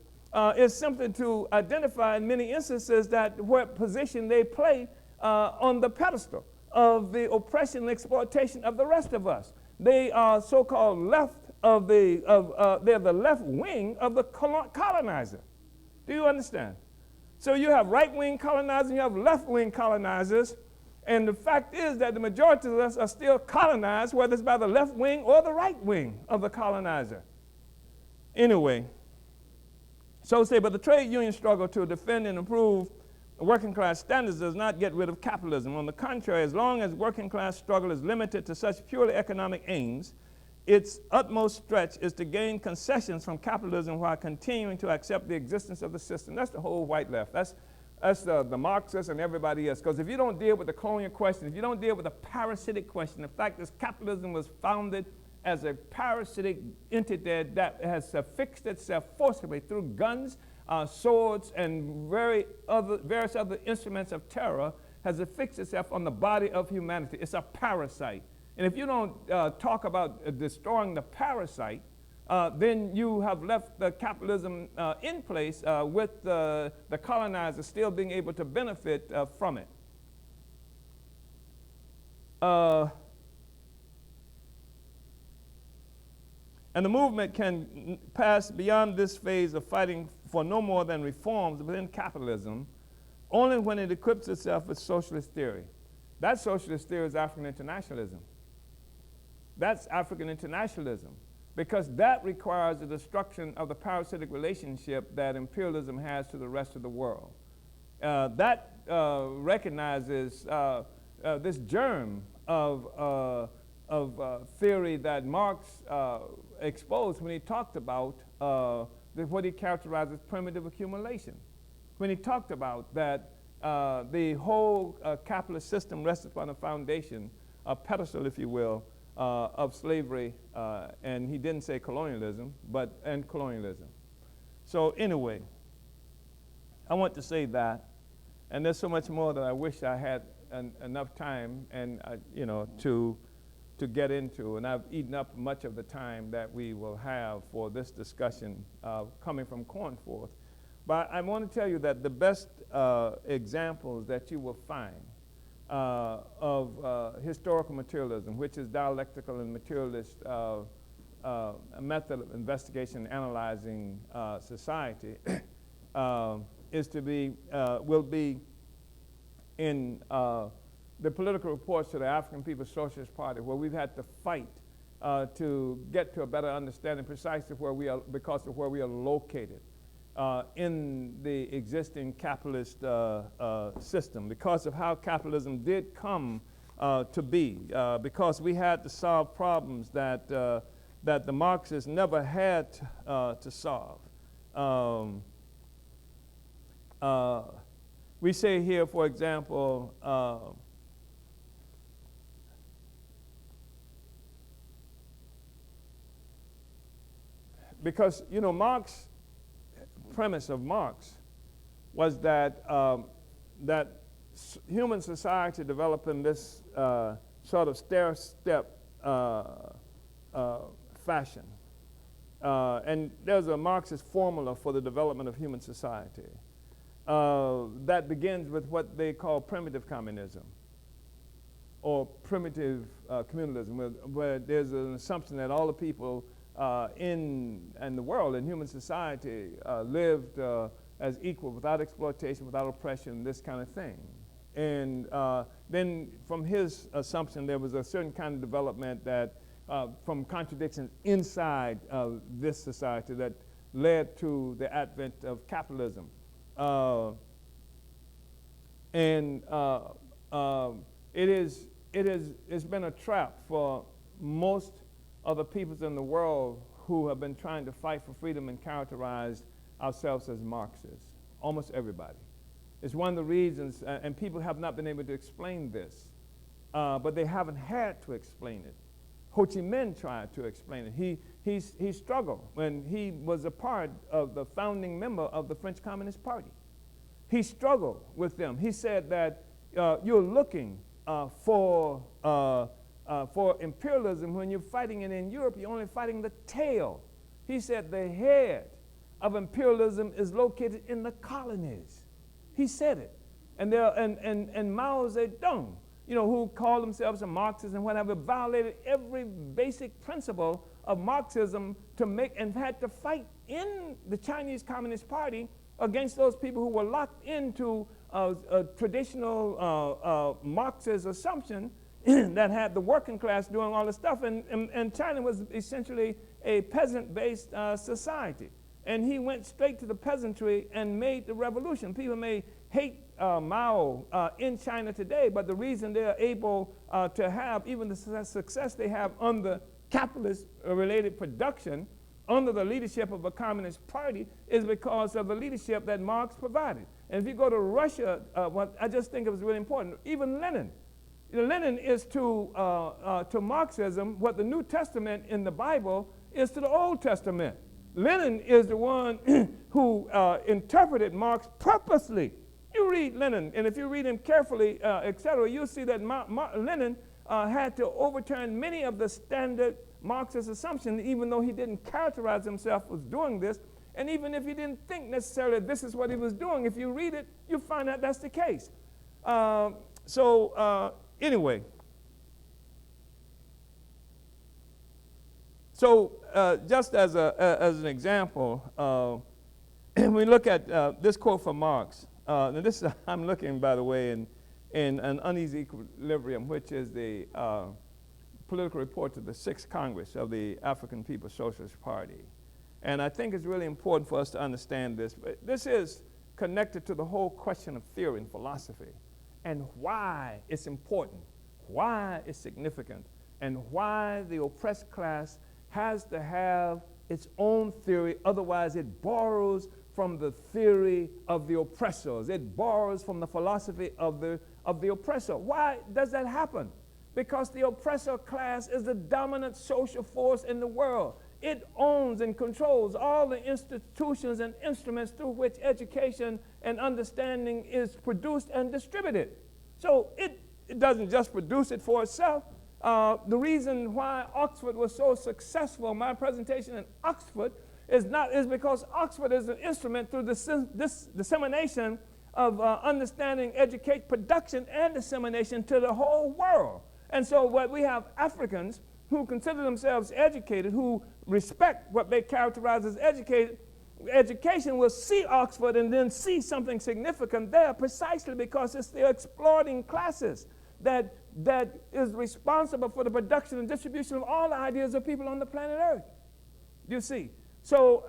is simply to identify in many instances that what position they play on the pedestal of the oppression and exploitation of the rest of us. They are so-called left of they're the left wing of the colonizer. Do you understand? So you have right-wing colonizers and you have left-wing colonizers, and the fact is that the majority of us are still colonized, whether it's by the left wing or the right wing of the colonizer. Anyway, so say, but the trade union struggle to defend and improve working class standards does not get rid of capitalism. On the contrary, as long as working class struggle is limited to such purely economic aims, its utmost stretch is to gain concessions from capitalism while continuing to accept the existence of the system. That's the whole white left. That's the Marxists and everybody else. Because if you don't deal with the colonial question, if you don't deal with the parasitic question, the fact that capitalism was founded as a parasitic entity that has fixed itself forcibly through guns, swords, and various other instruments of terror, has affixed itself on the body of humanity. It's a parasite. And if you don't talk about destroying the parasite, then you have left the capitalism in place with the colonizer still being able to benefit from it. And the movement can pass beyond this phase of fighting for no more than reforms within capitalism only when it equips itself with socialist theory. That socialist theory is African internationalism. That's African internationalism, because that requires the destruction of the parasitic relationship that imperialism has to the rest of the world. that recognizes this germ of theory that Marx exposed when he talked about what he characterized as primitive accumulation. When he talked about that the whole capitalist system rested upon a foundation, a pedestal, if you will, of slavery, and he didn't say colonialism, and colonialism. So anyway, I want to say that, and there's so much more that I wish I had enough time and to get into, and I've eaten up much of the time that we will have for this discussion coming from Cornforth. But I want to tell you that the best examples that you will find of historical materialism, which is dialectical and materialist method of investigation and analyzing society, will be in the political reports to the African People's Socialist Party, where we've had to fight to get to a better understanding precisely where we are, because of where we are located in the existing capitalist system, because of how capitalism did come to be, because we had to solve problems that the Marxists never had to solve. We say here, for example, because, Marx, premise of Marx was that human society developed in this sort of stair-step fashion. And there's a Marxist formula for the development of human society that begins with what they call primitive communism or primitive communalism, where there's an assumption that all the people in the world, in human society, lived as equal, without exploitation, without oppression, this kind of thing. And then from his assumption, there was a certain kind of development that from contradictions inside this society that led to the advent of capitalism. It's been a trap for most of the peoples in the world who have been trying to fight for freedom and characterize ourselves as Marxists, almost everybody. It's one of the reasons, and people have not been able to explain this, but they haven't had to explain it. Ho Chi Minh tried to explain it. He struggled when he was a part of the founding member of the French Communist Party. He struggled with them. He said that you're looking for imperialism when you're fighting it in Europe. You're only fighting the tail. He said the head of imperialism is located in the colonies. He said it. And Mao Zedong, who called themselves a Marxist and whatever, violated every basic principle of Marxism to make, and had to fight in the Chinese Communist Party against those people who were locked into a traditional Marxist assumption that had the working class doing all this stuff, and China was essentially a peasant-based society. And he went straight to the peasantry and made the revolution. People may hate Mao in China today, but the reason they're able to have even the success they have under capitalist-related production under the leadership of a communist party is because of the leadership that Marx provided. And if you go to Russia, what I just think it was really important, even Lenin. Lenin is to Marxism what the New Testament in the Bible is to the Old Testament. Lenin is the one who interpreted Marx purposely. You read Lenin, and if you read him carefully, etc., you'll see that Lenin had to overturn many of the standard Marxist assumptions, even though he didn't characterize himself as doing this, and even if he didn't think necessarily this is what he was doing, if you read it, you find out that's the case. Anyway, just as an example, we look at this quote from Marx. And this I'm looking, by the way, in an uneasy equilibrium, which is the political report to the 6th Congress of the African People's Socialist Party. And I think it's really important for us to understand this. But this is connected to the whole question of theory and philosophy and why it's important, why it's significant, and why the oppressed class has to have its own theory, otherwise it borrows from the theory of the oppressors. It borrows from the philosophy of the oppressor. Why does that happen? Because the oppressor class is the dominant social force in the world. It owns and controls all the institutions and instruments through which education and understanding is produced and distributed. So it doesn't just produce it for itself. The reason why Oxford was so successful, my presentation in Oxford, is because Oxford is an instrument through this dissemination of understanding, educate, production, and dissemination to the whole world. And so what we have Africans who consider themselves educated, who respect what they characterize as educated, education will see Oxford and then see something significant there precisely because it's the exploiting classes that is responsible for the production and distribution of all the ideas of people on the planet Earth. You see. So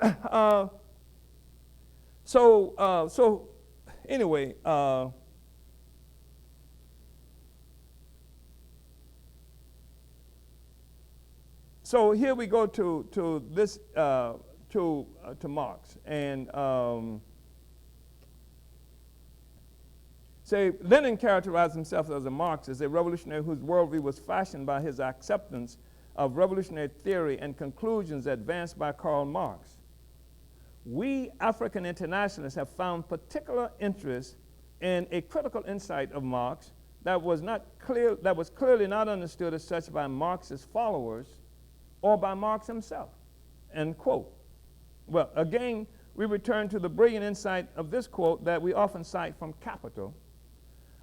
anyway, so here we go to this to Marx, and say Lenin characterized himself as a Marxist, a revolutionary whose worldview was fashioned by his acceptance of revolutionary theory and conclusions advanced by Karl Marx. We African internationalists have found particular interest in a critical insight of Marx that was clearly not understood as such by Marx's followers or by Marx himself. End quote. Well, again, we return to the brilliant insight of this quote that we often cite from Capital.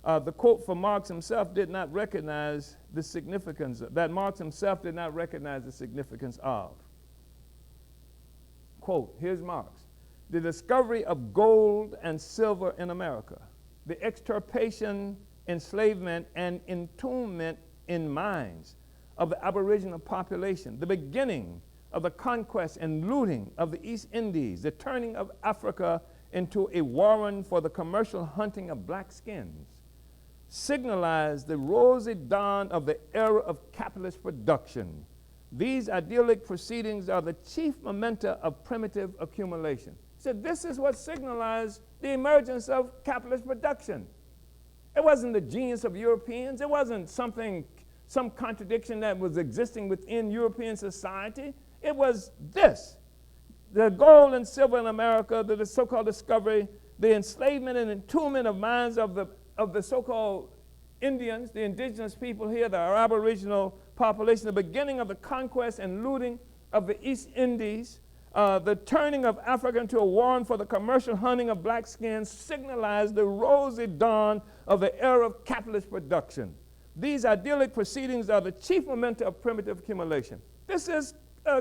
The quote from Marx himself did not recognize the significance, that Marx himself did not recognize the significance of. Quote, here's Marx. The discovery of gold and silver in America, the extirpation, enslavement, and entombment in mines of the aboriginal population, the beginning of the conquest and looting of the East Indies, the turning of Africa into a warren for the commercial hunting of black skins, signalized the rosy dawn of the era of capitalist production. These idyllic proceedings are the chief mementa of primitive accumulation. So this is what signalized the emergence of capitalist production. It wasn't the genius of Europeans. It wasn't some contradiction that was existing within European society. It was this. The gold and silver in America, the so-called discovery, the enslavement and entombment of minds of the so-called Indians, the indigenous people here, the aboriginal population, the beginning of the conquest and looting of the East Indies, the turning of Africa into a warren for the commercial hunting of black skins signalized the rosy dawn of the era of capitalist production. These idyllic proceedings are the chief mementa of primitive accumulation. This is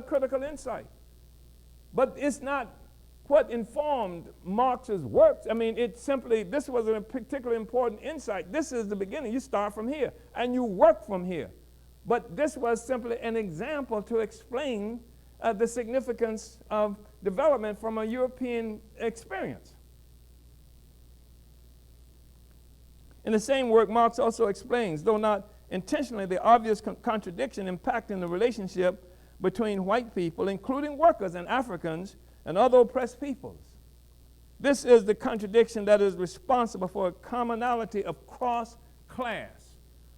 critical insight. But it's not what informed Marx's works. I mean, this was a particularly important insight. This is the beginning. You start from here, and you work from here. But this was simply an example to explain the significance of development from a European experience. In the same work, Marx also explains, though not intentionally, the obvious contradiction impacting the relationship between white people, including workers and Africans, and other oppressed peoples. This is the contradiction that is responsible for a commonality of cross-class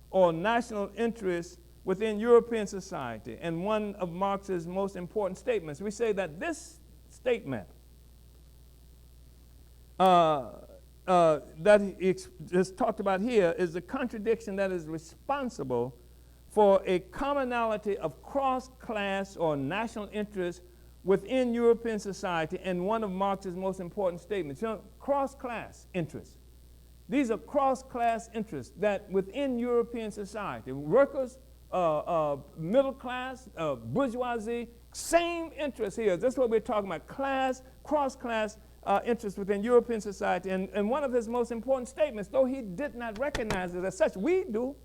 or national interests within European society, and one of Marx's most important statements. We say that this statement that he is talked about here is the contradiction that is responsible for a commonality of cross-class or national interests within European society, and one of Marx's most important statements. You know, cross-class interests. These are cross-class interests that within European society, workers, middle class, bourgeoisie, same interests here. That's what we're talking about, cross-class interests within European society. And one of his most important statements, though he did not recognize it as such, we do.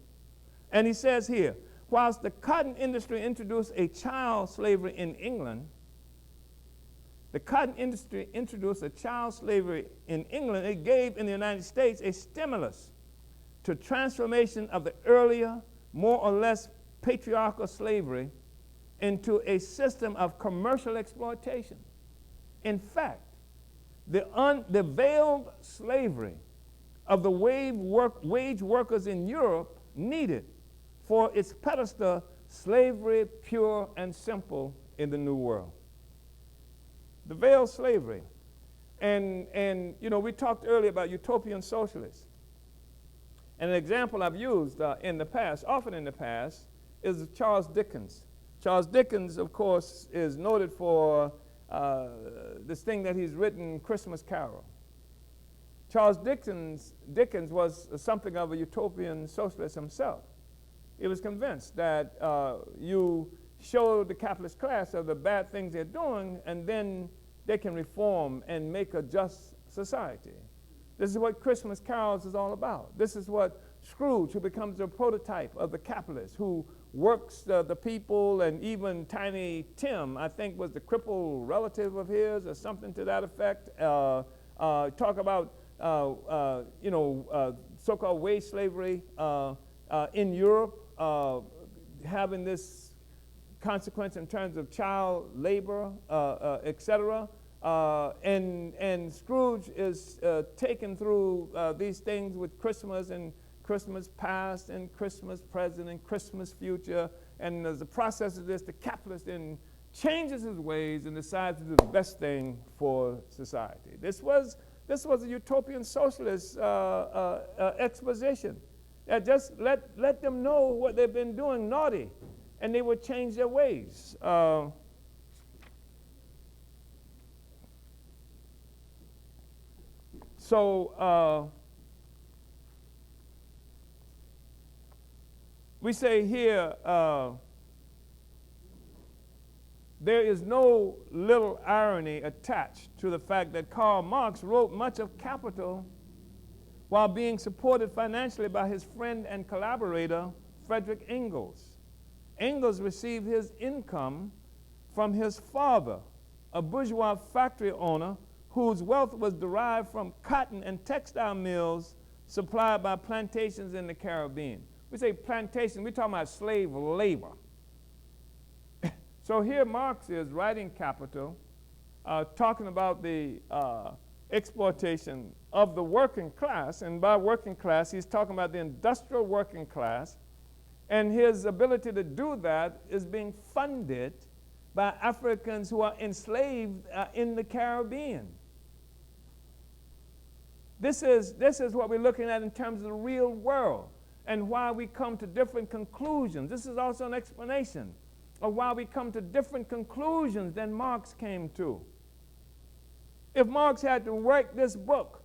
And he says here, whilst the cotton industry introduced a child slavery in England, The cotton industry introduced a child slavery in England. It gave in the United States a stimulus to transformation of the earlier, more or less patriarchal slavery into a system of commercial exploitation. In fact, the veiled slavery of the wage workers in Europe needed for its pedestal slavery pure and simple in the New World. The veiled slavery. And you know, we talked earlier about utopian socialists. And an example I've used in the past, often in the past, is Charles Dickens. Charles Dickens, of course, is noted for this thing that he's written, Christmas Carol. Charles Dickens was something of a utopian socialist himself. He was convinced that you show the capitalist class of the bad things they're doing, and then they can reform and make a just society. This is what Christmas Carols is all about. This is what Scrooge, who becomes a prototype of the capitalist, who works the people, and even Tiny Tim, I think, was the crippled relative of his or something to that effect. Talk about so-called wage slavery in Europe, having this consequence in terms of child labor, etc. And Scrooge is taken through these things with Christmas and Christmas past and Christmas present and Christmas future. And as the process of this, the capitalist then changes his ways and decides to do the best thing for society. This was a utopian socialist exposition. Just let them know what they've been doing naughty, and they would change their ways. We say here, there is no little irony attached to the fact that Karl Marx wrote much of Capital while being supported financially by his friend and collaborator, Friedrich Engels. Engels received his income from his father, a bourgeois factory owner whose wealth was derived from cotton and textile mills supplied by plantations in the Caribbean. We say plantation, we're talking about slave labor. So here Marx is writing Capital, talking about the exploitation of the working class, and by working class he's talking about the industrial working class, and his ability to do that is being funded by Africans who are enslaved in the Caribbean. This is what we're looking at in terms of the real world and why we come to different conclusions. This is also an explanation of why we come to different conclusions than Marx came to. If Marx had to write this book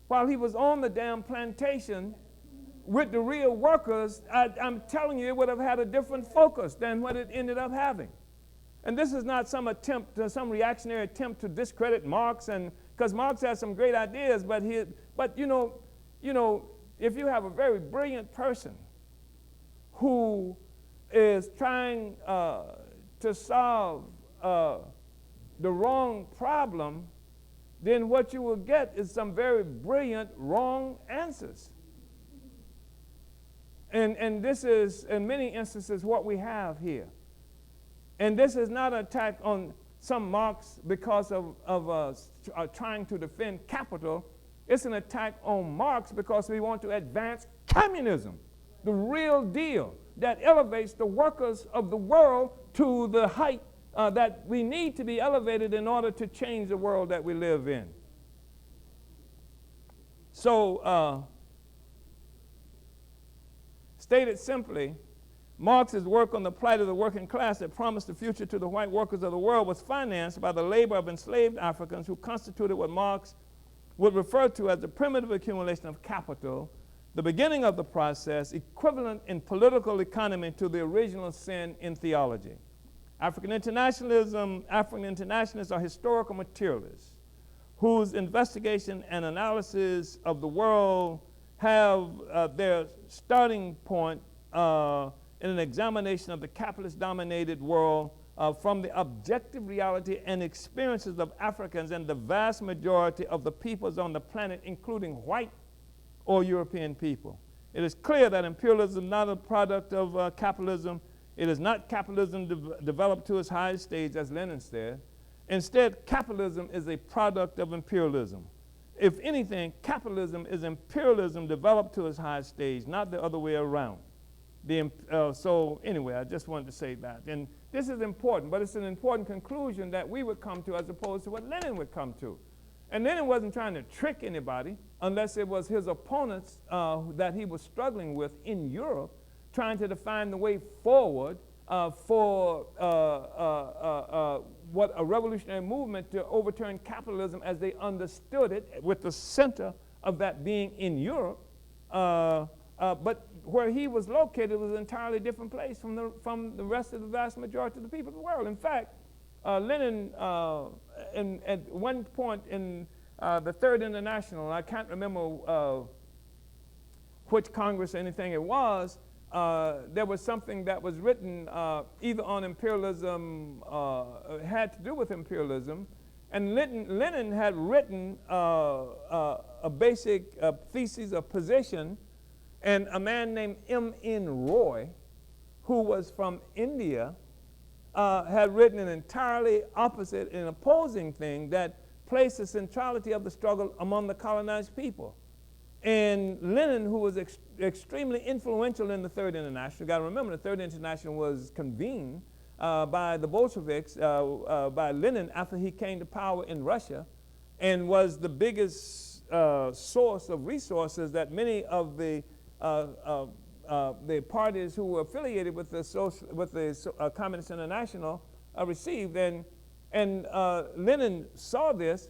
while he was on the damn plantation with the real workers, I'm telling you, it would have had a different focus than what it ended up having. And this is not some reactionary attempt to discredit Marx, and because Marx has some great ideas, but you know, if you have a very brilliant person who is trying to solve the wrong problem, then what you will get is some very brilliant wrong answers. And this is, in many instances, what we have here. And this is not an attack on some Marx because of trying to defend capital. It's an attack on Marx because we want to advance communism, the real deal that elevates the workers of the world to the height that we need to be elevated in order to change the world that we live in. So, stated simply, Marx's work on the plight of the working class that promised a future to the white workers of the world was financed by the labor of enslaved Africans who constituted what Marx would refer to as the primitive accumulation of capital, the beginning of the process equivalent in political economy to the original sin in theology. African internationalists are historical materialists whose investigation and analysis of the world have their starting point in an examination of the capitalist-dominated world from the objective reality and experiences of Africans and the vast majority of the peoples on the planet, including white or European people. It is clear that imperialism is not a product of capitalism. It is not capitalism developed to its highest stage, as Lenin said. Instead, capitalism is a product of imperialism. If anything, capitalism is imperialism developed to its highest stage, not the other way around. So anyway, I just wanted to say that. And this is important, but it's an important conclusion that we would come to as opposed to what Lenin would come to. And Lenin wasn't trying to trick anybody unless it was his opponents that he was struggling with in Europe, trying to define the way forward for what a revolutionary movement to overturn capitalism as they understood it, with the center of that being in Europe. But where he was located was an entirely different place from the rest of the vast majority of the people of the world. In fact, Lenin, at one point in the Third International, I can't remember which Congress or anything it was, there was something that was written either on imperialism, had to do with imperialism, and Lenin had written a basic thesis, a position, and a man named M.N. Roy, who was from India, had written an entirely opposite and opposing thing that placed the centrality of the struggle among the colonized people. And Lenin, who was extremely influential in the Third International, you got to remember the Third International was convened by the Bolsheviks, by Lenin after he came to power in Russia, and was the biggest source of resources that many of the parties who were affiliated with the Communist International received. And Lenin saw this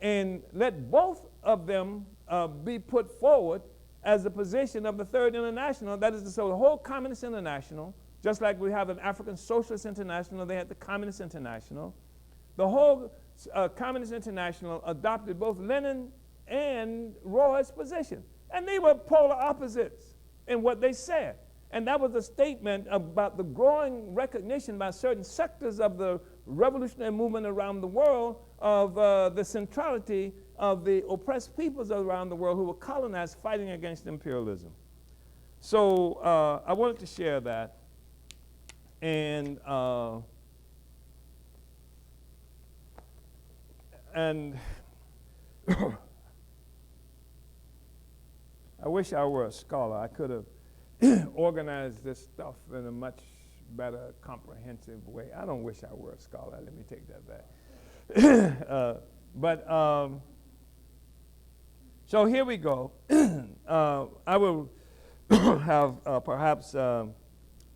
and let both of them be put forward as the position of the Third International. That is to say, the whole Communist International, just like we have an African Socialist International, they had the Communist International. The whole Communist International adopted both Lenin and Roy's position. And they were polar opposites in what they said. And that was a statement about the growing recognition by certain sectors of the revolutionary movement around the world of the centrality of the oppressed peoples around the world who were colonized, fighting against imperialism. So I wanted to share that. And I wish I were a scholar. I could have organized this stuff in a much better, comprehensive way. I don't wish I were a scholar. Let me take that back. So here we go. I will have perhaps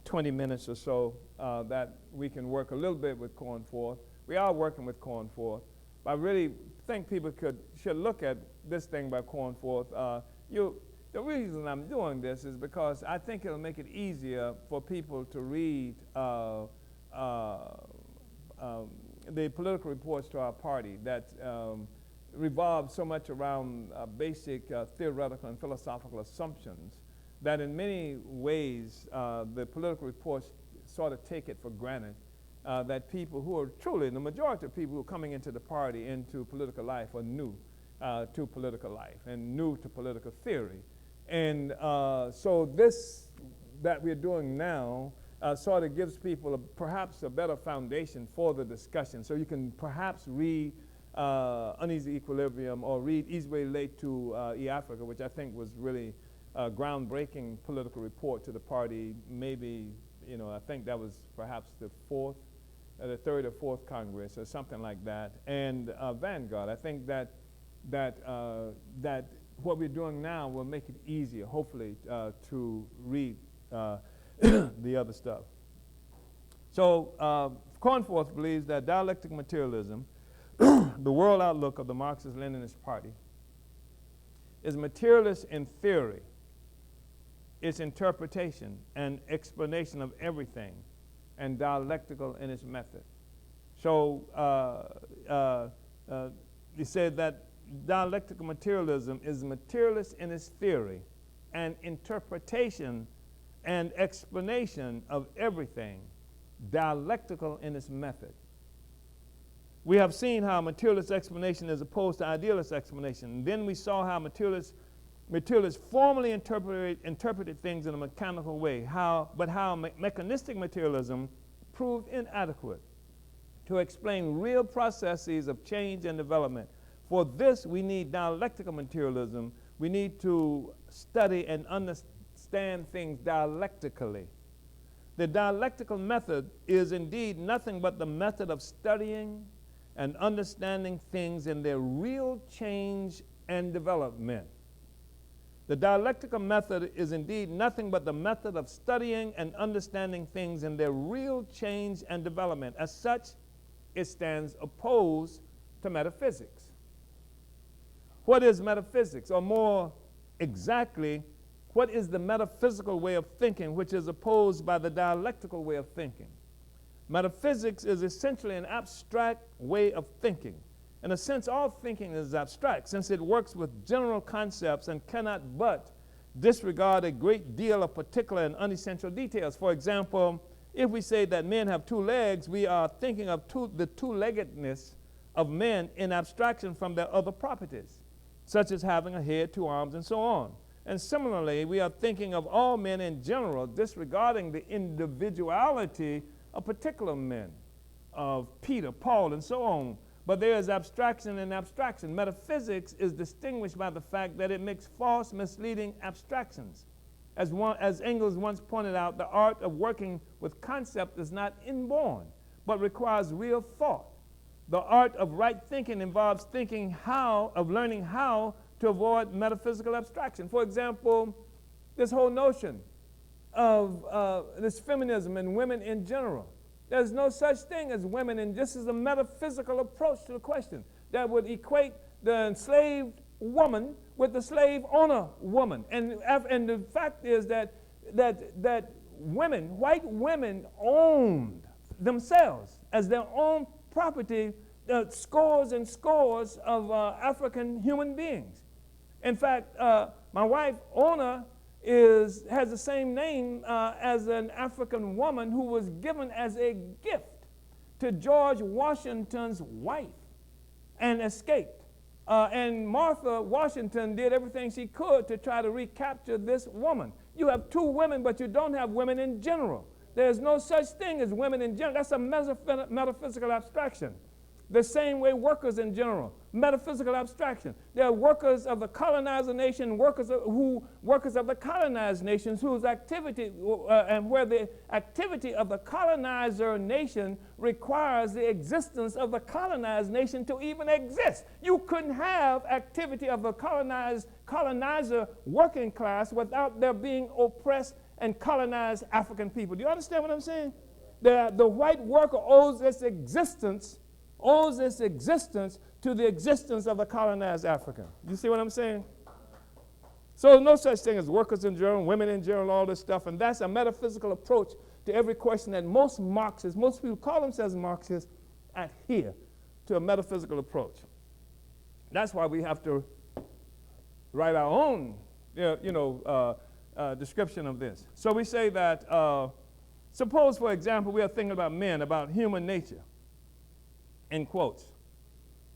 20 minutes or so that we can work a little bit with Cornforth. We are working with Cornforth. But I really think people should look at this thing by Cornforth. The reason I'm doing this is because I think it'll make it easier for people to read the political reports to our party that revolve so much around basic theoretical and philosophical assumptions that in many ways the political reports sort of take it for granted that people who are truly, the majority of people who are coming into the party, into political life, are new to political life and new to political theory. And so this that we're doing now sort of gives people perhaps a better foundation for the discussion. So you can perhaps read Uneasy Equilibrium or read Easy Way Late to E-Africa, which I think was really a groundbreaking political report to the party. Maybe, I think that was perhaps the third or fourth Congress or something like that. And Vanguard, I think that what we're doing now will make it easier, hopefully, to read the other stuff. So Cornforth believes that dialectical materialism, the world outlook of the Marxist-Leninist party, is materialist in theory, its interpretation and explanation of everything, and dialectical in its method. So he said that dialectical materialism is materialist in its theory and interpretation and explanation of everything, dialectical in its method. We have seen how materialist explanation is opposed to idealist explanation. And then we saw how materialists formally interpreted things in a mechanical way, but how mechanistic materialism proved inadequate to explain real processes of change and development. For this, we need dialectical materialism. We need to study and understand things dialectically. The dialectical method is indeed nothing but the method of studying and understanding things in their real change and development. The dialectical method is indeed nothing but the method of studying and understanding things in their real change and development. As such, it stands opposed to metaphysics. What is metaphysics? Or more exactly, what is the metaphysical way of thinking which is opposed by the dialectical way of thinking? Metaphysics is essentially an abstract way of thinking. In a sense, all thinking is abstract, since it works with general concepts and cannot but disregard a great deal of particular and unessential details. For example, if we say that men have two legs, we are thinking of the two-leggedness of men in abstraction from their other properties, such as having a head, two arms, and so on. And similarly, we are thinking of all men in general, disregarding the individuality of particular men, of Peter, Paul, and so on. But there is abstraction and abstraction. Metaphysics is distinguished by the fact that it makes false, misleading abstractions. As Engels once pointed out, the art of working with concept is not inborn, but requires real thought. The art of right thinking involves learning how to avoid metaphysical abstraction. For example, this whole notion of this feminism and women in general. There's no such thing as women, and this is a metaphysical approach to the question that would equate the enslaved woman with the slave owner woman. And the fact is that women, white women, owned themselves as their own property scores and scores of African human beings. In fact, my wife, Ona, has the same name as an African woman who was given as a gift to George Washington's wife and escaped. And Martha Washington did everything she could to try to recapture this woman. You have two women, but you don't have women in general. There's no such thing as women in general. That's a metaphysical abstraction. The same way workers in general, metaphysical abstraction. There are workers of the colonizer nation, workers of the colonized nations whose activity and where the activity of the colonizer nation requires the existence of the colonized nation to even exist. You couldn't have activity of the colonizer working class without there being oppressed and colonized African people. Do you understand what I'm saying? The white worker owes its existence to the existence of the colonized African. You see what I'm saying? So no such thing as workers in general, women in general, all this stuff, and that's a metaphysical approach to every question that most Marxists, most people who call themselves Marxists, adhere to a metaphysical approach. That's why we have to write our own description of this. So we say that, suppose, for example, we are thinking about men, about human nature, in quotes.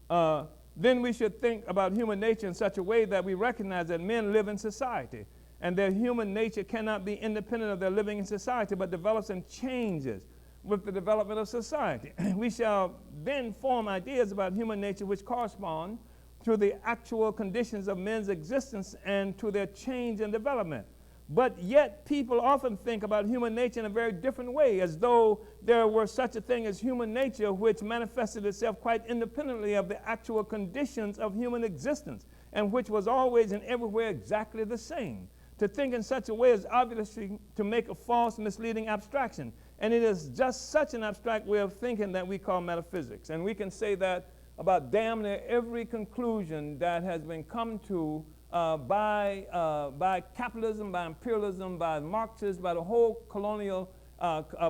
Then we should think about human nature in such a way that we recognize that men live in society, and their human nature cannot be independent of their living in society, but develops and changes with the development of society. We shall then form ideas about human nature which correspond to the actual conditions of men's existence and to their change and development. But yet people often think about human nature in a very different way, as though there were such a thing as human nature which manifested itself quite independently of the actual conditions of human existence, and which was always and everywhere exactly the same. To think in such a way is obviously to make a false, misleading abstraction, and it is just such an abstract way of thinking that we call metaphysics. And we can say that about damn near every conclusion that has been come to by capitalism, by imperialism, by Marxists, by the whole colonial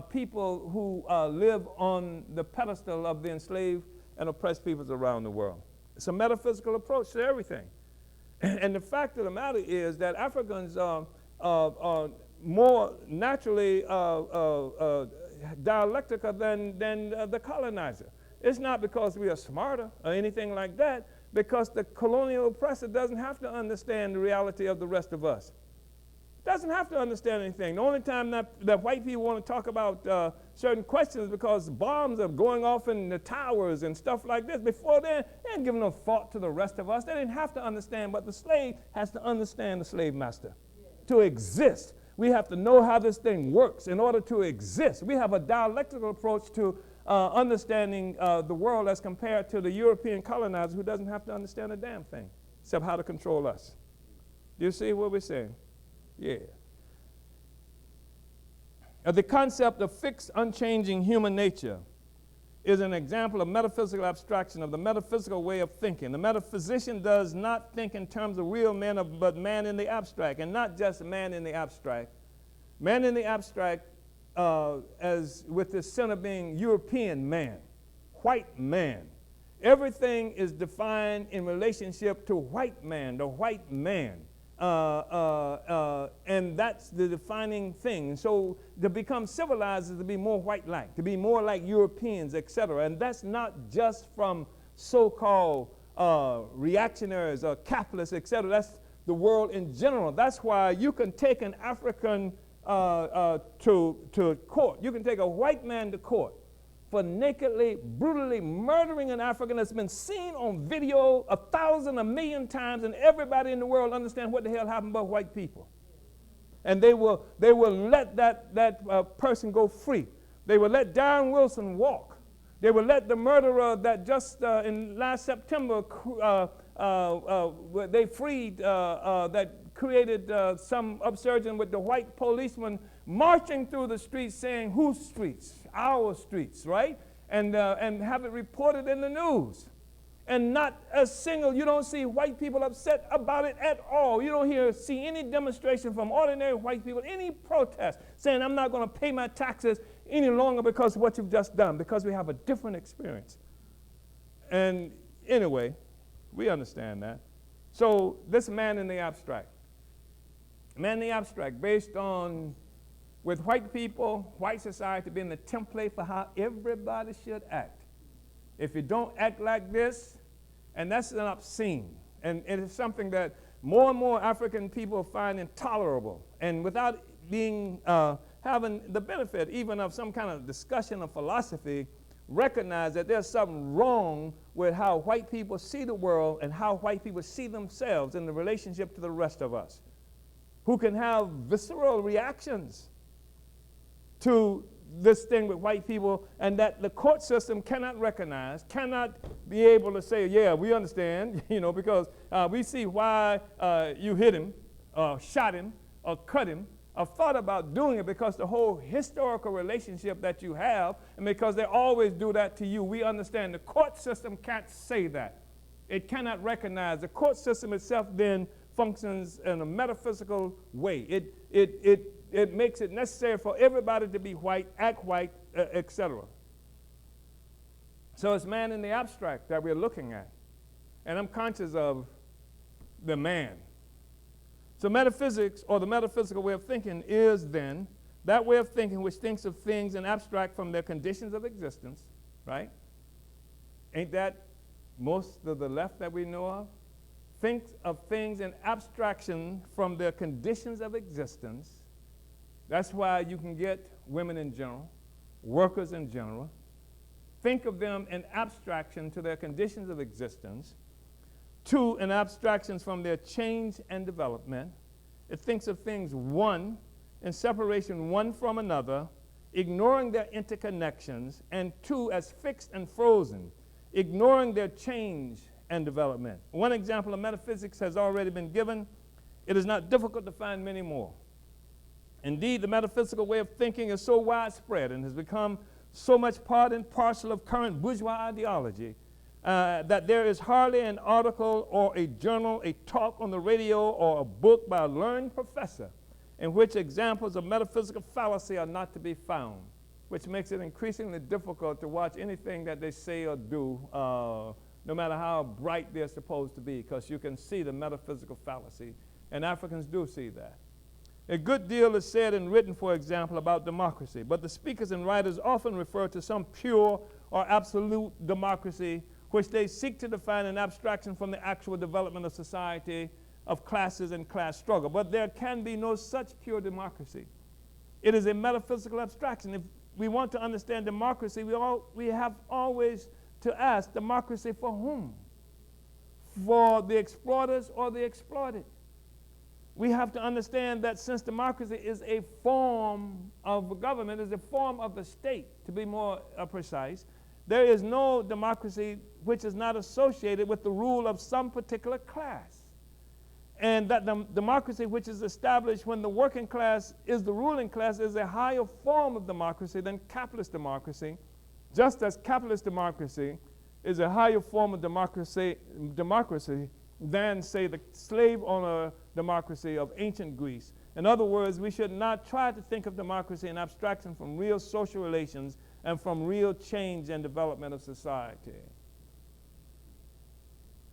people who live on the pedestal of the enslaved and oppressed peoples around the world. It's a metaphysical approach to everything. And the fact of the matter is that Africans are more naturally dialectical than the colonizer. It's not because we are smarter or anything like that, because the colonial oppressor doesn't have to understand the reality of the rest of us. Doesn't have to understand anything. The only time that white people want to talk about certain questions is because bombs are going off in the towers and stuff like this. Before then, they didn't give no thought to the rest of us. They didn't have to understand, but the slave has to understand the slave master. To exist, we have to know how this thing works in order to exist. We have a dialectical approach to understanding the world as compared to the European colonizer who doesn't have to understand a damn thing except how to control us. Do you see what we're saying? Yeah. The concept of fixed, unchanging human nature is an example of metaphysical abstraction, of the metaphysical way of thinking. The metaphysician does not think in terms of real men, but man in the abstract, and not just man in the abstract. Man in the abstract, as with the center being European man, white man. Everything is defined in relationship to white man, the white man. And that's the defining thing. So to become civilized is to be more white-like, to be more like Europeans, etc. And that's not just from so-called reactionaries or capitalists, etc. That's the world in general. That's why you can take an African to court. You can take a white man to court for nakedly, brutally murdering an African that's been seen on video 1,000, 1,000,000 times, and everybody in the world understands what the hell happened about white people. And they will let that person go free. They will let Darren Wilson walk. They will let the murderer that just in last September they freed that created some upsurging with the white policeman marching through the streets saying, whose streets? Our streets, right? And have it reported in the news. And not a single, you don't see white people upset about it at all. You don't see any demonstration from ordinary white people, any protest saying, I'm not going to pay my taxes any longer because of what you've just done, because we have a different experience. And anyway, we understand that. So this man in the abstract, based on, with white people, white society being the template for how everybody should act. If you don't act like this, and that's an obscene, and it is something that more and more African people find intolerable, and without being having the benefit even of some kind of discussion of philosophy, recognize that there's something wrong with how white people see the world and how white people see themselves in the relationship to the rest of us, who can have visceral reactions to this thing with white people, and that the court system cannot recognize, cannot be able to say, yeah, we understand, because we see why you hit him, or shot him, or cut him, or thought about doing it, because the whole historical relationship that you have, and because they always do that to you, we understand the court system can't say that. It cannot recognize. The court system itself then functions in a metaphysical way. It makes it necessary for everybody to be white, act white, etc. So it's man in the abstract that we're looking at. And I'm conscious of the man. So metaphysics, or the metaphysical way of thinking, is then that way of thinking which thinks of things in abstract from their conditions of existence, right? Ain't that most of the left that we know of? Thinks of things in abstraction from their conditions of existence. That's why you can get women in general, workers in general. Think of them in abstraction to their conditions of existence. Two, in abstractions from their change and development. It thinks of things, one, in separation one from another, ignoring their interconnections, and two, as fixed and frozen, ignoring their change and development. One example of metaphysics has already been given. It is not difficult to find many more. Indeed, the metaphysical way of thinking is so widespread and has become so much part and parcel of current bourgeois ideology that there is hardly an article or a journal, a talk on the radio, or a book by a learned professor in which examples of metaphysical fallacy are not to be found, which makes it increasingly difficult to watch anything that they say or do, no matter how bright they're supposed to be, because you can see the metaphysical fallacy, and Africans do see that. A good deal is said and written, for example, about democracy, but the speakers and writers often refer to some pure or absolute democracy, which they seek to define an abstraction from the actual development of society, of classes and class struggle. But there can be no such pure democracy. It is a metaphysical abstraction. If we want to understand democracy, we have always to ask, democracy for whom? For the exploiters or the exploited? We have to understand that since democracy is a form of government, is a form of the state, to be more precise, there is no democracy which is not associated with the rule of some particular class. And that the democracy which is established when the working class is the ruling class is a higher form of democracy than capitalist democracy, just as capitalist democracy is a higher form of democracy than, say, the slave owner democracy of ancient Greece. In other words, we should not try to think of democracy in abstraction from real social relations and from real change and development of society.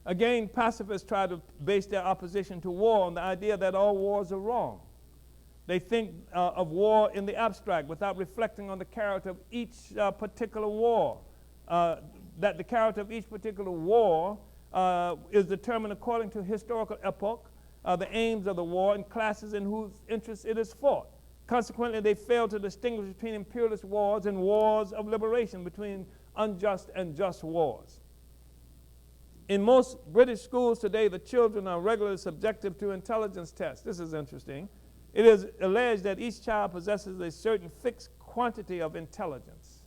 Again, pacifists try to base their opposition to war on the idea that all wars are wrong. They think of war in the abstract without reflecting on the character of each particular war. That the character of each particular war is determined according to historical epoch, the aims of the war, and classes in whose interests it is fought. Consequently, they fail to distinguish between imperialist wars and wars of liberation, between unjust and just wars. In most British schools today, the children are regularly subjected to intelligence tests. This is interesting. It is alleged that each child possesses a certain fixed quantity of intelligence,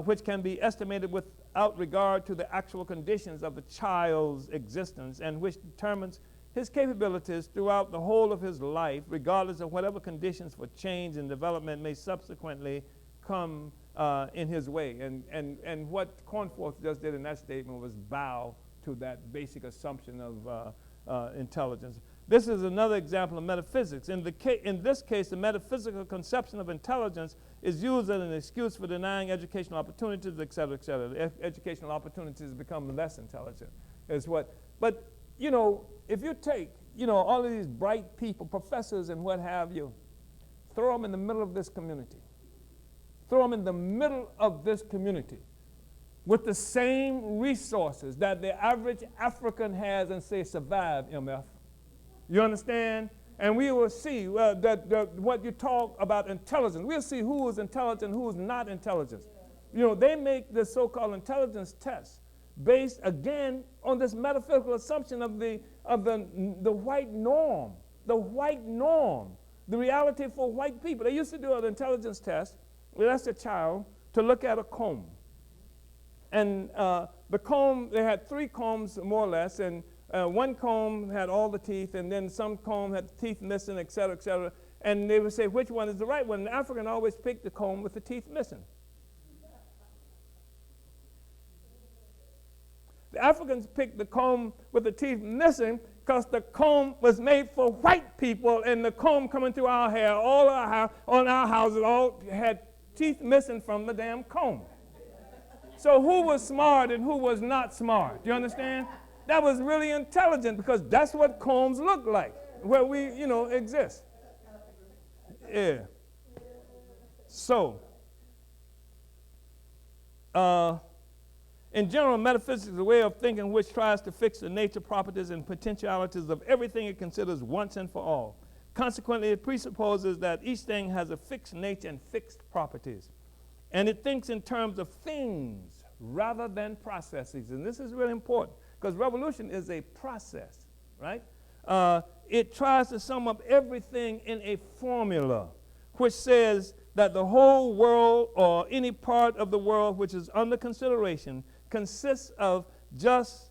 which can be estimated without regard to the actual conditions of the child's existence, and which determines his capabilities throughout the whole of his life, regardless of whatever conditions for change and development may subsequently come in his way. And what Cornforth just did in that statement was bow to that basic assumption of intelligence. This is another example of metaphysics. In this case, the metaphysical conception of intelligence is used as an excuse for denying educational opportunities, et cetera, et cetera. Educational opportunities become less intelligent, is what. But, you know, if you take, you know, all of these bright people, professors and what have you, throw them in the middle of this community. Throw them in the middle of this community with the same resources that the average African has and say, survive, MF. You understand? And we will see what you talk about intelligence. We'll see who is intelligent, who is not intelligent. You know, they make this so-called intelligence test based, again, on this metaphysical assumption of the white norm, the reality for white people. They used to do an intelligence test. We asked a child to look at a comb. And the comb, they had 3 combs more or less, and one comb had all the teeth, and then some comb had the teeth missing, et cetera, et cetera. And they would say, which one is the right one? The African always picked the comb with the teeth missing. The Africans picked the comb with the teeth missing because the comb was made for white people, and the comb coming through our hair, all our hair on our houses, all had teeth missing from the damn comb. So who was smart and who was not smart? Do you understand? That was really intelligent because that's what combs look like, where we, you know, exist. Yeah. So, in general, metaphysics is a way of thinking which tries to fix the nature, properties, and potentialities of everything it considers once and for all. Consequently, it presupposes that each thing has a fixed nature and fixed properties. And it thinks in terms of things rather than processes. And this is really important because revolution is a process, right? It tries to sum up everything in a formula which says that the whole world or any part of the world which is under consideration consists of just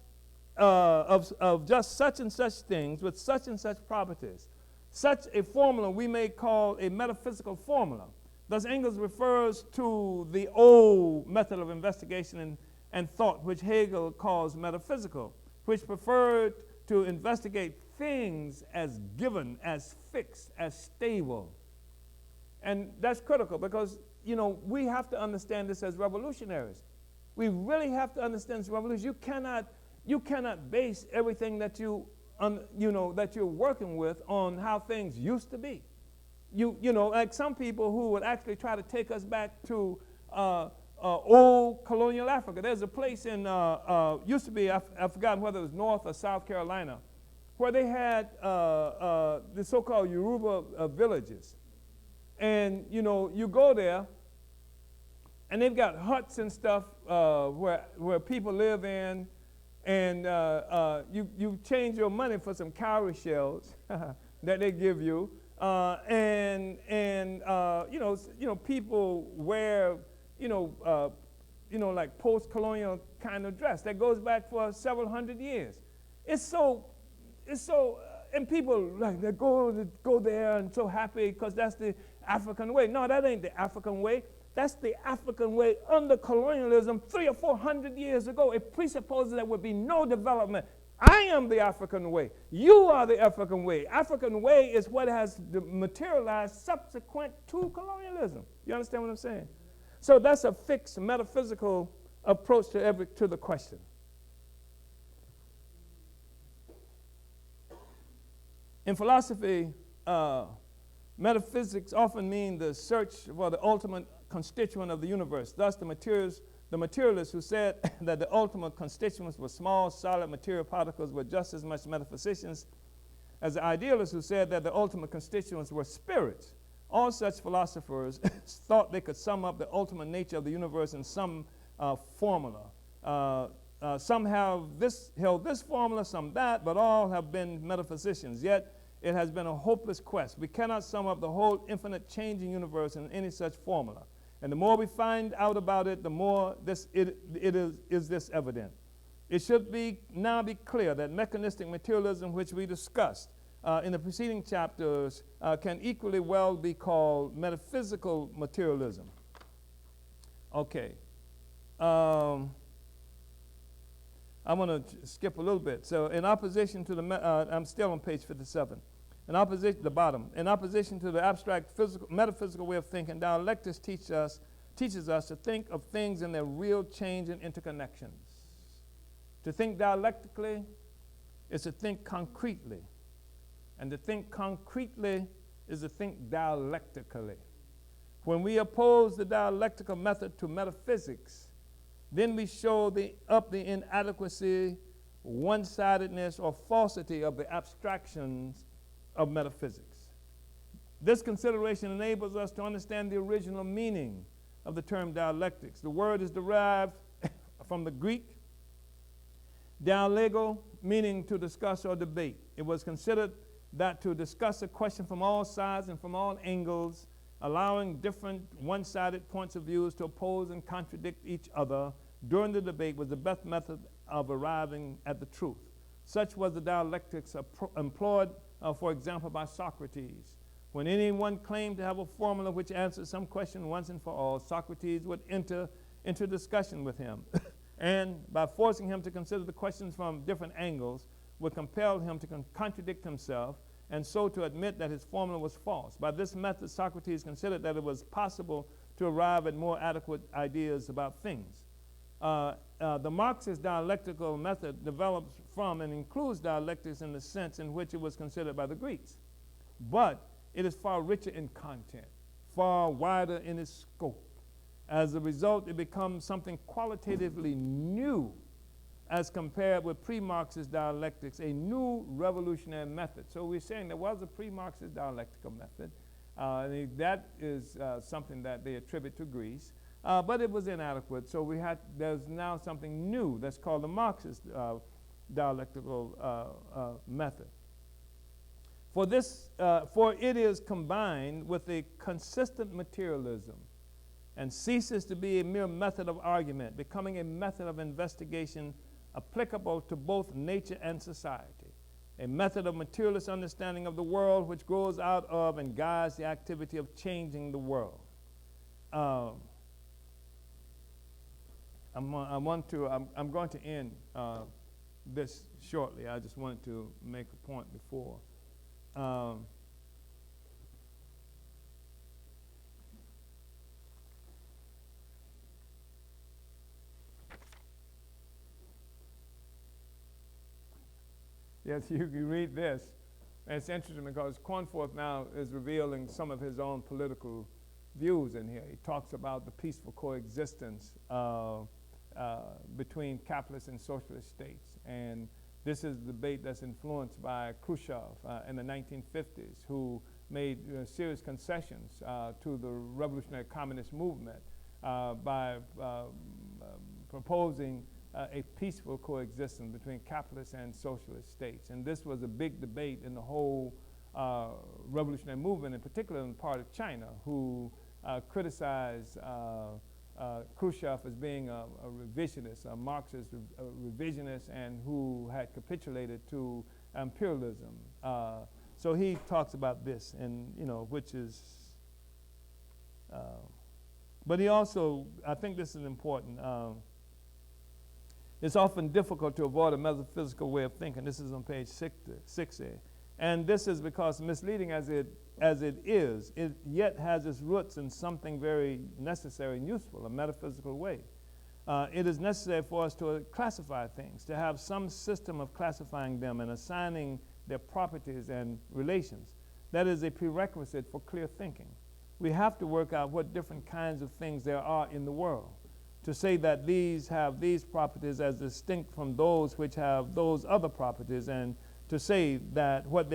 such and such things with such and such properties. Such a formula we may call a metaphysical formula. Thus, Engels refers to the old method of investigation and thought, which Hegel calls metaphysical, which preferred to investigate things as given, as fixed, as stable. And that's critical because, you know, we have to understand this as revolutionaries. We really have to understand this revolution. You cannot base everything that that you're working with on how things used to be. you know, like some people who would actually try to take us back to old colonial Africa. There's a place in, used to be, I've forgotten whether it was North or South Carolina, where they had the so-called Yoruba villages. And, you know, you go there, and they've got huts and stuff where people live in, and you change your money for some cowrie shells that they give you, and you know, people wear like post-colonial kind of dress that goes back for several hundred years. It's so, and people like they go there and so happy because that's the African way. No, that ain't the African way. That's the African way under colonialism 300 or 400 years ago. It presupposes there would be no development. I am the African way. You are the African way. African way is what has materialized subsequent to colonialism. You understand what I'm saying? So that's a fixed metaphysical approach to the question. In philosophy, metaphysics often mean the search for the ultimate constituent of the universe. Thus, the materialists who said that the ultimate constituents were small, solid material particles were just as much metaphysicians as the idealists who said that the ultimate constituents were spirits. All such philosophers thought they could sum up the ultimate nature of the universe in some formula. Some have held this formula, some that, but all have been metaphysicians. Yet it has been a hopeless quest. We cannot sum up the whole infinite changing universe in any such formula. And the more we find out about it, the more this this evident. It should now be clear that mechanistic materialism, which we discussed in the preceding chapters, can equally well be called metaphysical materialism. Okay. I'm going to skip a little bit. So in opposition to I'm still on page 57. In opposition to the abstract metaphysical way of thinking, dialectics teaches us to think of things in their real change and interconnections. To think dialectically is to think concretely. And to think concretely is to think dialectically. When we oppose the dialectical method to metaphysics, then we show the inadequacy, one-sidedness, or falsity of the abstractions of metaphysics. This consideration enables us to understand the original meaning of the term dialectics. The word is derived from the Greek dialego, meaning to discuss or debate. It was considered that to discuss a question from all sides and from all angles, allowing different one-sided points of views to oppose and contradict each other during the debate was the best method of arriving at the truth. Such was the dialectics employed, for example, by Socrates. When anyone claimed to have a formula which answered some question once and for all, Socrates would enter into discussion with him, and by forcing him to consider the questions from different angles, would compel him to contradict himself, and so to admit that his formula was false. By this method, Socrates considered that it was possible to arrive at more adequate ideas about things. The Marxist dialectical method develops from and includes dialectics in the sense in which it was considered by the Greeks. But it is far richer in content, far wider in its scope. As a result, it becomes something qualitatively new as compared with pre-Marxist dialectics, a new revolutionary method. So we're saying there was a pre-Marxist dialectical method. That is something that they attribute to Greece. But it was inadequate, so there's now something new that's called the Marxist dialectical method. For it is combined with a consistent materialism and ceases to be a mere method of argument, becoming a method of investigation applicable to both nature and society, a method of materialist understanding of the world which grows out of and guides the activity of changing the world. I'm going to end this shortly. I just wanted to make a point before. Yes, you read this. And it's interesting because Cornforth now is revealing some of his own political views in here. He talks about the peaceful coexistence between capitalist and socialist states. And this is a debate that's influenced by Khrushchev in the 1950s, who made serious concessions to the revolutionary communist movement by proposing a peaceful coexistence between capitalist and socialist states. And this was a big debate in the whole revolutionary movement, in particular in part of China, who criticized Khrushchev as being a revisionist, a Marxist revisionist, and who had capitulated to imperialism. So he talks about this, and which is, but he also, I think this is important. It's often difficult to avoid a metaphysical way of thinking. This is on page 60. And this is because misleading as it is, it yet has its roots in something very necessary and useful, a metaphysical way. It is necessary for us to classify things, to have some system of classifying them and assigning their properties and relations. That is a prerequisite for clear thinking. We have to work out what different kinds of things there are in the world. To say that these have these properties as distinct from those which have those other properties, and to say that what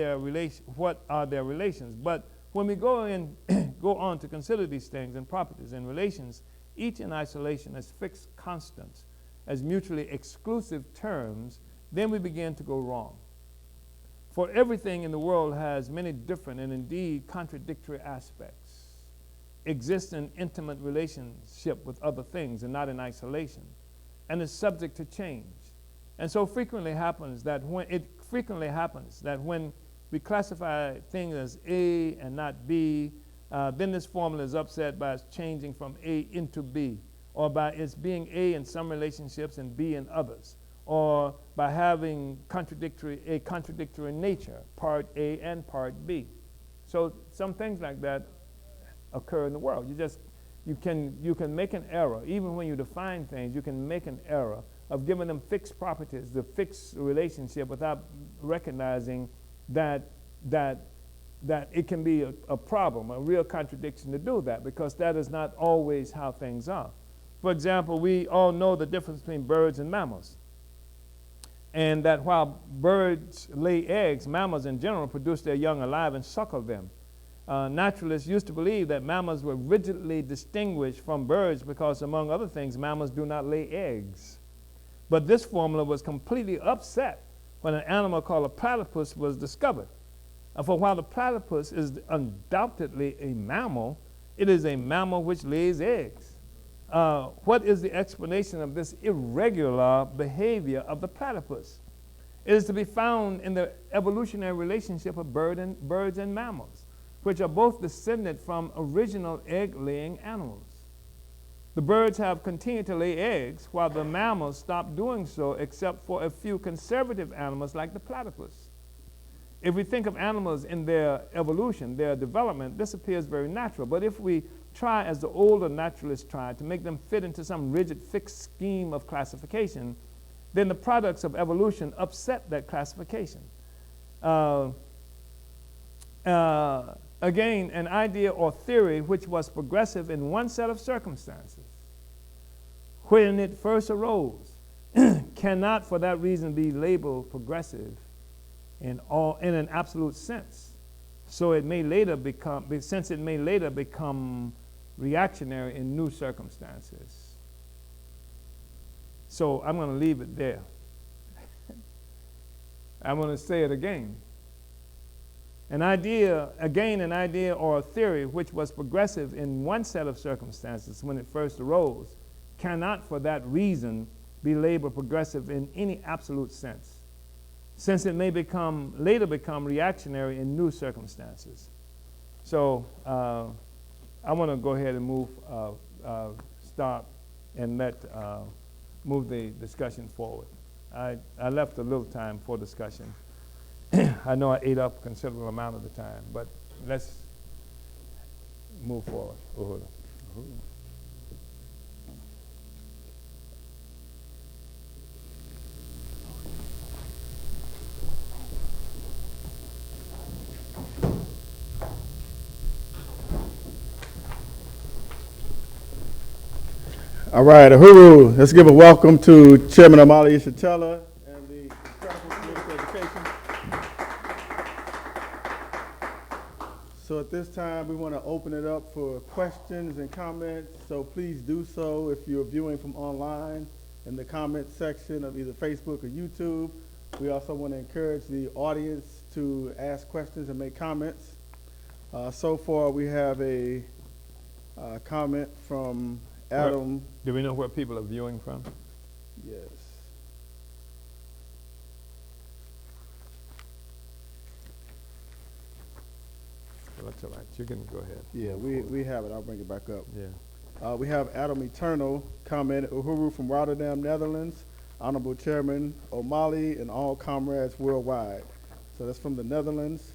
are their relations. But when we go on to consider these things and properties and relations, each in isolation as fixed constants, as mutually exclusive terms, then we begin to go wrong. For everything in the world has many different and indeed contradictory aspects, exists in intimate relationship with other things and not in isolation, and is subject to change. And so frequently happens that when we classify things as A and not B, then this formula is upset by its changing from A into B, or by its being A in some relationships and B in others, or by having a contradictory nature, part A and part B. So some things like that occur in the world. You can make an error. Even when you define things, you can make an error of giving them fixed properties, the fixed relationship, without recognizing that it can be a problem, a real contradiction to do that, because that is not always how things are. For example, we all know the difference between birds and mammals, and that while birds lay eggs, mammals in general produce their young alive and suckle them. Naturalists used to believe that mammals were rigidly distinguished from birds because, among other things, mammals do not lay eggs. But this formula was completely upset when an animal called a platypus was discovered. For while the platypus is undoubtedly a mammal, it is a mammal which lays eggs. What is the explanation of this irregular behavior of the platypus? It is to be found in the evolutionary relationship of birds and mammals, which are both descended from original egg-laying animals. The birds have continued to lay eggs while the mammals stopped doing so, except for a few conservative animals like the platypus. If we think of animals in their evolution, their development, this appears very natural. But if we try, as the older naturalists tried, to make them fit into some rigid, fixed scheme of classification, then the products of evolution upset that classification. Again, an idea or theory which was progressive in one set of circumstances, when it first arose, cannot for that reason be labeled progressive in an absolute sense. So it may later become reactionary in new circumstances. So I'm going to leave it there. I'm going to say it again. An idea or a theory which was progressive in one set of circumstances when it first arose cannot for that reason be labeled progressive in any absolute sense, since it may later become reactionary in new circumstances. So I want to go ahead and stop and move the discussion forward. I left a little time for discussion. I know I ate up a considerable amount of the time, but let's move forward. Uhuru. All right, Uhuru, let's give a welcome to Chairman Omali Yeshitela and the incredible political education. So at this time, we want to open it up for questions and comments. So please do so if you're viewing from online in the comment section of either Facebook or YouTube. We also want to encourage the audience to ask questions and make comments. So far, we have a comment from Adam. Do we know where people are viewing from? Yes. Well, that's all right. You can go ahead. Yeah, we have it. I'll bring it back up. Yeah. We have Adam Eternal comment, Uhuru from Rotterdam, Netherlands, Honorable Chairman Omali and all comrades worldwide. So that's from the Netherlands.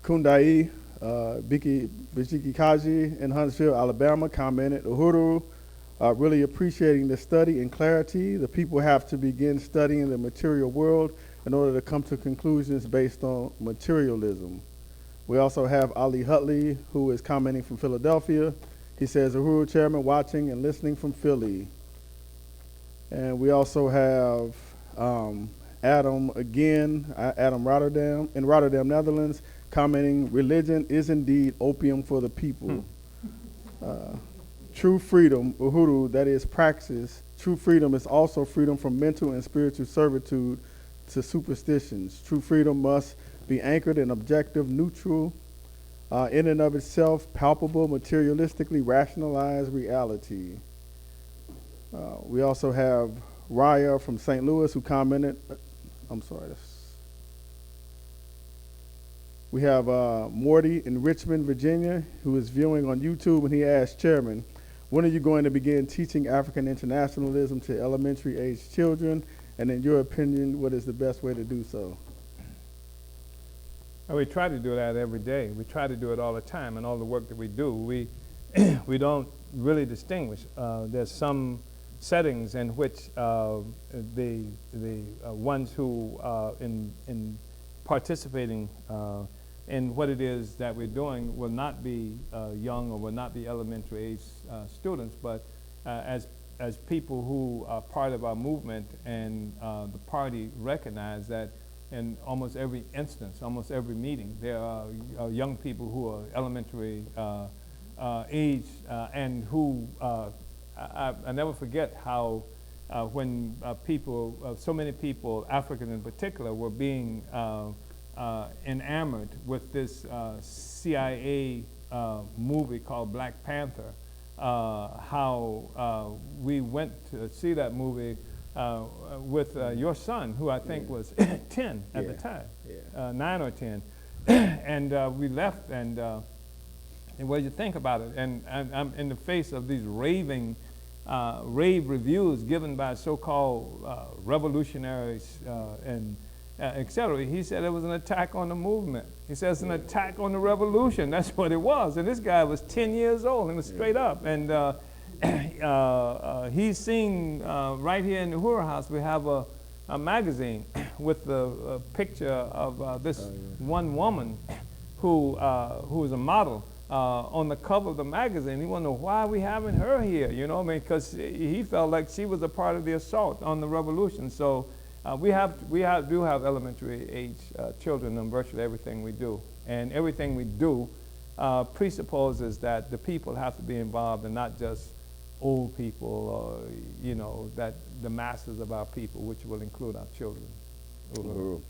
Kundai Bishiki Kaji in Huntsville, Alabama, commented, Uhuru, really appreciating the study and clarity. The people have to begin studying the material world in order to come to conclusions based on materialism. We also have Ali Hutley, who is commenting from Philadelphia. He says, Uhuru Chairman watching and listening from Philly. And we also have Adam again, Adam Rotterdam, in Rotterdam, Netherlands, commenting, religion is indeed opium for the people. True freedom, Uhuru, that is praxis. True freedom is also freedom from mental and spiritual servitude to superstitions. True freedom must be anchored in objective, neutral, in and of itself, palpable, materialistically rationalized reality. We also have Raya from St. Louis who commented, we have Morty in Richmond, Virginia, who is viewing on YouTube, and he asked, Chairman, when are you going to begin teaching African internationalism to elementary age children? And in your opinion, what is the best way to do so? We try to do that every day. We try to do it all the time, and all the work that we do, we don't really distinguish. There's some settings in which the ones who in participating in what it is that we're doing will not be young or will not be elementary age students, but as people who are part of our movement, and the party recognize that in almost every instance, almost every meeting, there are young people who are elementary age and who, I never forget how when people, so many people, Africans in particular, were being enamored with this CIA movie called Black Panther, how we went to see that movie with your son, who I think was 10 at the time, 9 or 10. And we left, and what do you think about it? And I'm in the face of these rave reviews given by so-called revolutionaries and et cetera. He said it was an attack on the movement. He says an attack on the revolution. That's what it was. And this guy was 10 years old, and was straight up. And he's seen right here in the Uhuru House, we have a magazine with the picture of this one woman who is a model on the cover of the magazine. He wanted to know why are we having her here, you know, because he felt like she was a part of the assault on the revolution. So we do have elementary age children in virtually everything we do, and everything we do presupposes that the people have to be involved, and not just old people, or you know, that the masses of our people, which will include our children. Uhuru.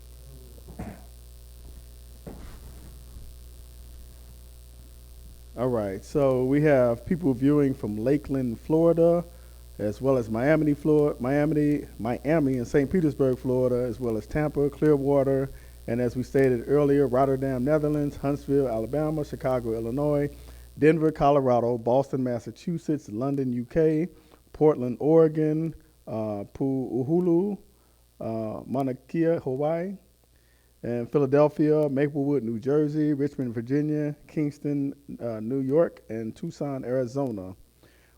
All right, so we have people viewing from Lakeland, Florida, as well as Miami, and St. Petersburg, Florida, as well as Tampa, Clearwater, and as we stated earlier, Rotterdam, Netherlands, Huntsville, Alabama, Chicago, Illinois, Denver, Colorado, Boston, Massachusetts, London, UK, Portland, Oregon, Pu'uhulu, Mauna Kea, Hawaii, and Philadelphia, Maplewood, New Jersey, Richmond, Virginia, Kingston, New York, and Tucson, Arizona.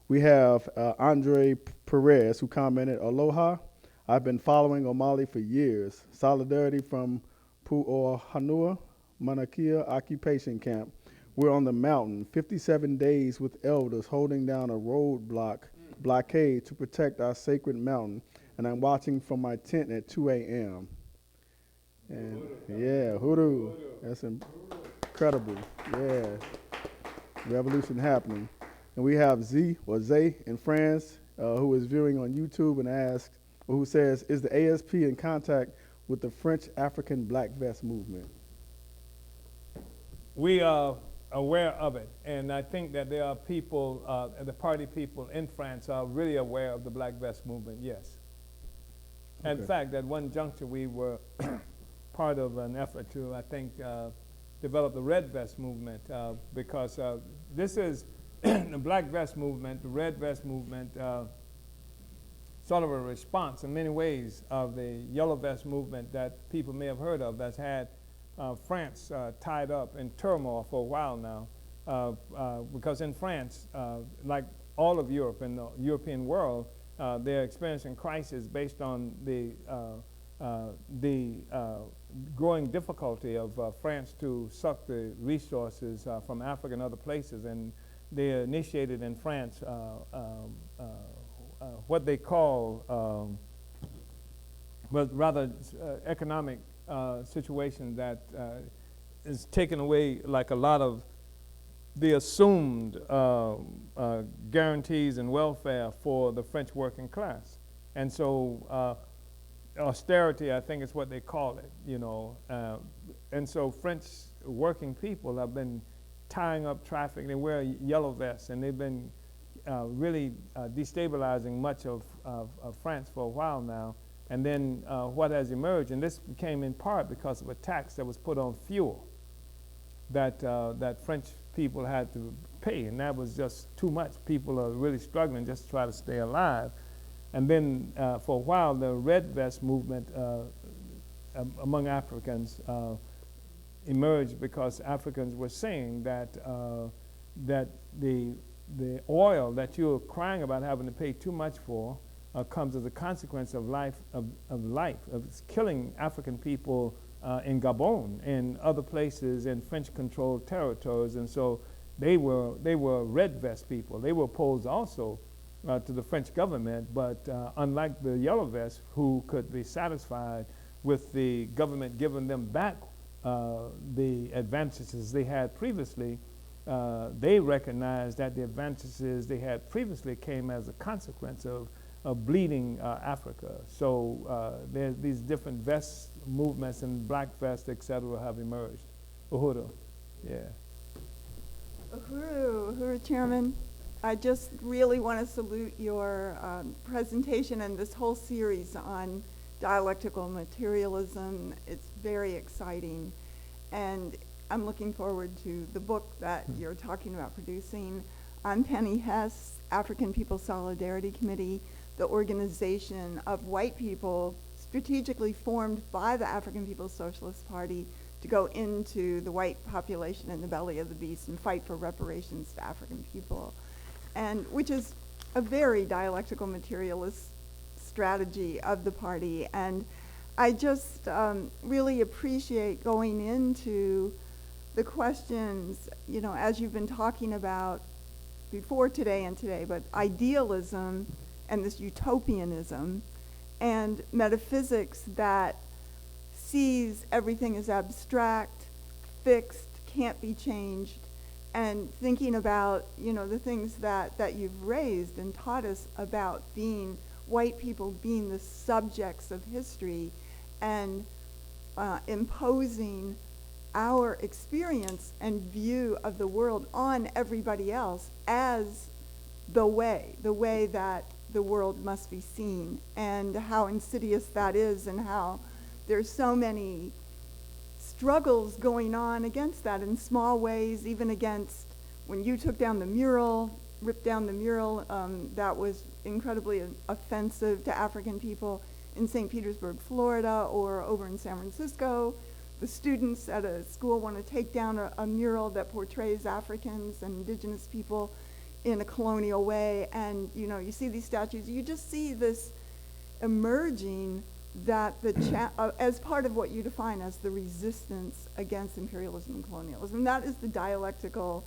We have Andre Perez, who commented, Aloha, I've been following Omali for years. Solidarity from Pu'ohanua, Mauna Kea Occupation Camp. We're on the mountain, 57 days with elders holding down a blockade to protect our sacred mountain. And I'm watching from my tent at 2 a.m. And yeah, Uhuru. That's incredible. Yeah. Revolution happening. And we have Zay in France, who is viewing on YouTube and asks, or who says, is the ASP in contact with the French African Black Vest movement? We are aware of it, and I think that there are people, the party people in France are really aware of the Black Vest movement, yes. Okay. In fact, at one juncture we were part of an effort to, I think, develop the Red Vest movement, because this is the Black Vest movement, the Red Vest movement, sort of a response in many ways of the Yellow Vest movement that people may have heard of, that's had France tied up in turmoil for a while now, because in France, like all of Europe and the European world, they're experiencing crisis based on the growing difficulty of France to suck the resources from Africa and other places, and they initiated in France what they call, but rather economic situation that is taking away like a lot of the assumed guarantees and welfare for the French working class. And so austerity, I think is what they call it, you know. And so French working people have been tying up traffic. They wear yellow vests, and they've been really destabilizing much of France for a while now. And then what has emerged, and this came in part because of a tax that was put on fuel that French people had to pay, and that was just too much. People are really struggling just to try to stay alive. And then for a while, the Red Vest movement among Africans emerged because Africans were saying that that the oil that you're crying about having to pay too much for comes as a consequence of it's killing African people in Gabon and other places in French-controlled territories. And so they were Red Vest people. They were opposed also to the French government, but unlike the Yellow Vests, who could be satisfied with the government giving them back the advantages they had previously, they recognized that the advantages they had previously came as a consequence of bleeding Africa. So there's these different vest movements, and Black Vest, et cetera, have emerged. Uhuru, yeah. Uhuru Chairman, I just really want to salute your presentation and this whole series on dialectical materialism. It's very exciting, and I'm looking forward to the book that you're talking about producing. I'm Penny Hess, African People's Solidarity Committee, the organization of white people strategically formed by the African People's Socialist Party to go into the white population in the belly of the beast and fight for reparations to African people, and which is a very dialectical materialist strategy of the party. And I just really appreciate going into the questions, you know, as you've been talking about before today and today, but idealism and this utopianism and metaphysics that sees everything as abstract, fixed, can't be changed, and thinking about, you know, the things that you've raised and taught us about being white people, being the subjects of history, and imposing our experience and view of the world on everybody else as the way that the world must be seen, and how insidious that is, and how there's so many struggles going on against that in small ways, even against when you took down the mural, ripped down the mural, that was incredibly offensive to African people in St. Petersburg, Florida, or over in San Francisco. The students at a school want to take down a mural that portrays Africans and indigenous people in a colonial way, and you know, you see these statues, you just see this emerging that as part of what you define as the resistance against imperialism and colonialism, that is the dialectical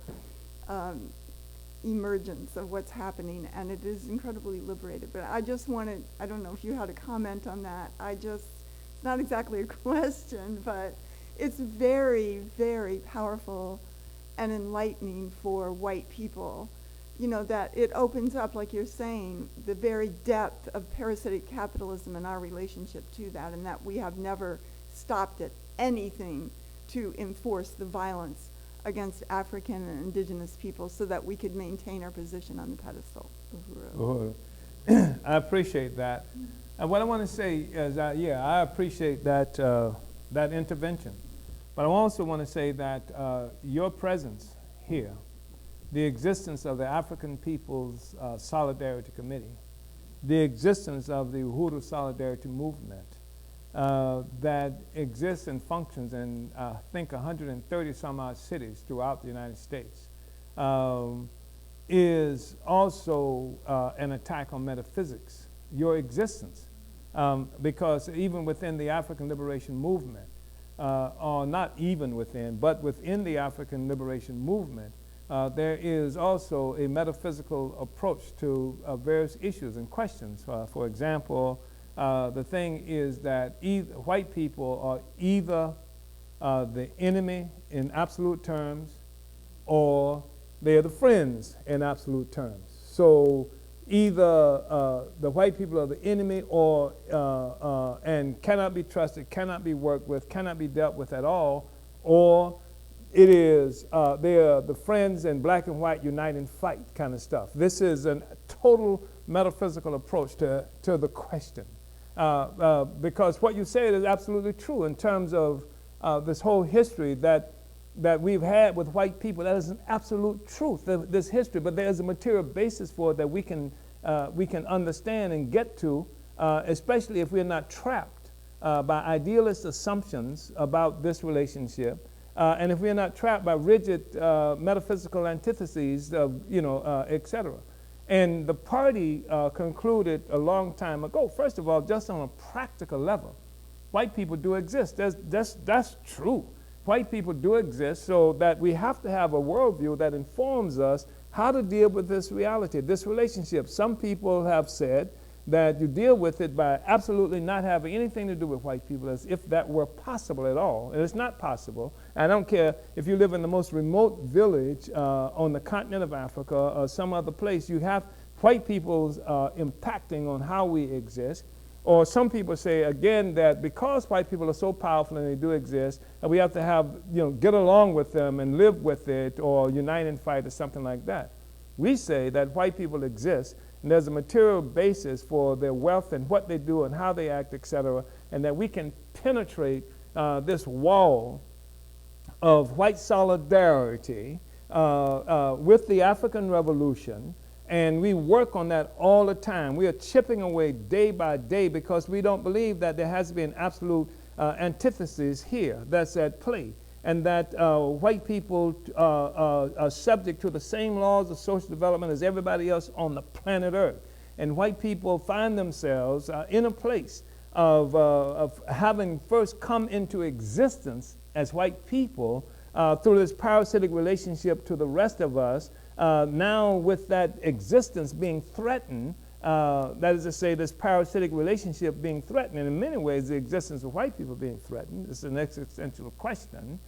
emergence of what's happening, and it is incredibly liberated. But I just wanted, I don't know if you had a comment on that. It's not exactly a question, but it's very, very powerful and enlightening for white people. You know, that it opens up, like you're saying, the very depth of parasitic capitalism and our relationship to that, and that we have never stopped at anything to enforce the violence against African and indigenous people so that we could maintain our position on the pedestal. Uhuru. I appreciate that. And what I want to say is, I appreciate that, that intervention. But I also want to say that your presence here, the existence of the African People's Solidarity Committee, the existence of the Uhuru Solidarity Movement that exists and functions in, I think, 130 some odd cities throughout the United States, is also an attack on metaphysics, your existence. Because even within the African Liberation Movement, or not even within, but within the African Liberation Movement, there is also a metaphysical approach to various issues and questions. For example, the thing is that white people are either the enemy in absolute terms, or they are the friends in absolute terms. So either the white people are the enemy, or and cannot be trusted, cannot be worked with, cannot be dealt with at all, or it is they are the friends and black and white unite and fight kind of stuff. This is a total metaphysical approach to the question. Because what you said is absolutely true in terms of this whole history that we've had with white people. That is an absolute truth, this history, but there's a material basis for it that we can understand and get to, especially if we're not trapped by idealist assumptions about this relationship, and if we're not trapped by rigid metaphysical antitheses, et cetera. And the party concluded a long time ago, first of all, just on a practical level, white people do exist. That's true. White people do exist, so that we have to have a worldview that informs us how to deal with this reality, this relationship. Some people have said that you deal with it by absolutely not having anything to do with white people, as if that were possible at all. And it's not possible. I don't care if you live in the most remote village on the continent of Africa or some other place, you have white people's impacting on how we exist. Or some people say, again, that because white people are so powerful and they do exist, we have to have, get along with them and live with it, or unite and fight, or something like that. We say that white people exist, and there's a material basis for their wealth and what they do and how they act, et cetera, and that we can penetrate this wall of white solidarity with the African Revolution. And we work on that all the time. We are chipping away day by day because we don't believe that there has to be an absolute antithesis here that's at play, and that white people are subject to the same laws of social development as everybody else on the planet Earth. And white people find themselves in a place of having first come into existence as white people through this parasitic relationship to the rest of us. Now with that existence being threatened, that is to say, this parasitic relationship being threatened, and in many ways the existence of white people being threatened, is an existential question,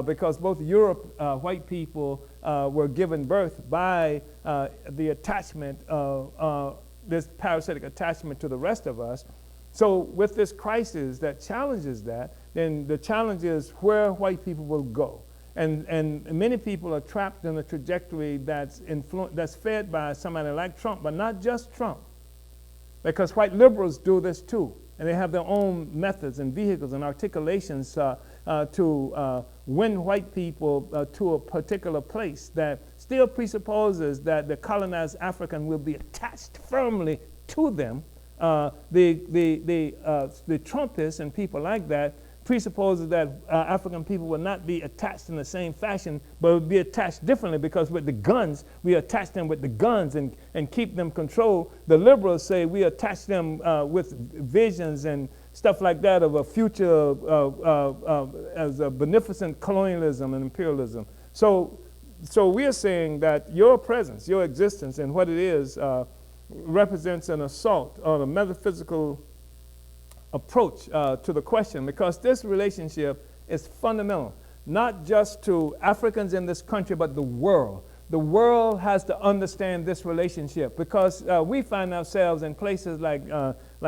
because both Europe, white people were given birth by the attachment, this parasitic attachment to the rest of us. So with this crisis that challenges that, then the challenge is where white people will go. And many people are trapped in a trajectory that's fed by somebody like Trump, but not just Trump, because white liberals do this too, and they have their own methods and vehicles and articulations to win white people to a particular place that still presupposes that the colonized African will be attached firmly to them. The Trumpists and people like that presupposes that African people will not be attached in the same fashion, but will be attached differently, because with the guns, we attach them with the guns and keep them controlled. The liberals say we attach them with visions and stuff like that of a future as a beneficent colonialism and imperialism. So we are saying that your presence, your existence, and what it is represents an assault on a metaphysical approach to the question, because this relationship is fundamental, not just to Africans in this country, but the world. The world has to understand this relationship, because we find ourselves in places like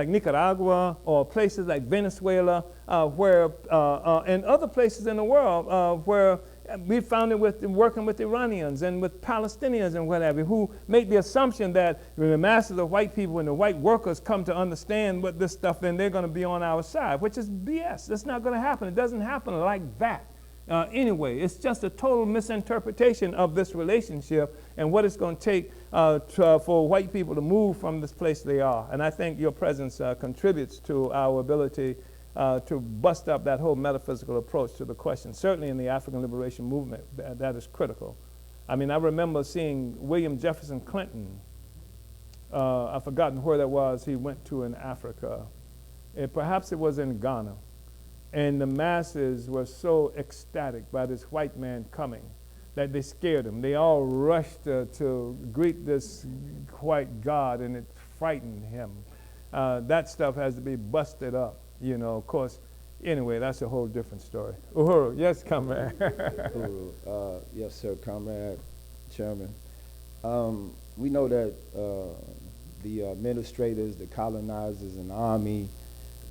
Nicaragua or places like Venezuela, and other places in the world where we found it with working with Iranians and with Palestinians and whatever, who make the assumption that when the masses of white people and the white workers come to understand what this stuff, then they're going to be on our side, which is BS. That's not going to happen. It doesn't happen like that. Anyway, it's just a total misinterpretation of this relationship and what it's going to take for white people to move from this place they are. And I think your presence contributes to our ability to bust up that whole metaphysical approach to the question. Certainly in the African liberation movement, that is critical. I mean, I remember seeing William Jefferson Clinton. I've forgotten where that was. He went to in Africa. Perhaps it was in Ghana. And the masses were so ecstatic by this white man coming that they scared him. They all rushed to greet this white god, and it frightened him. That stuff has to be busted up, you know, of course. Anyway, that's a whole different story. Uhuru, yes, comrade. Uhuru, yes, sir, comrade, chairman. We know that the administrators, the colonizers, and the army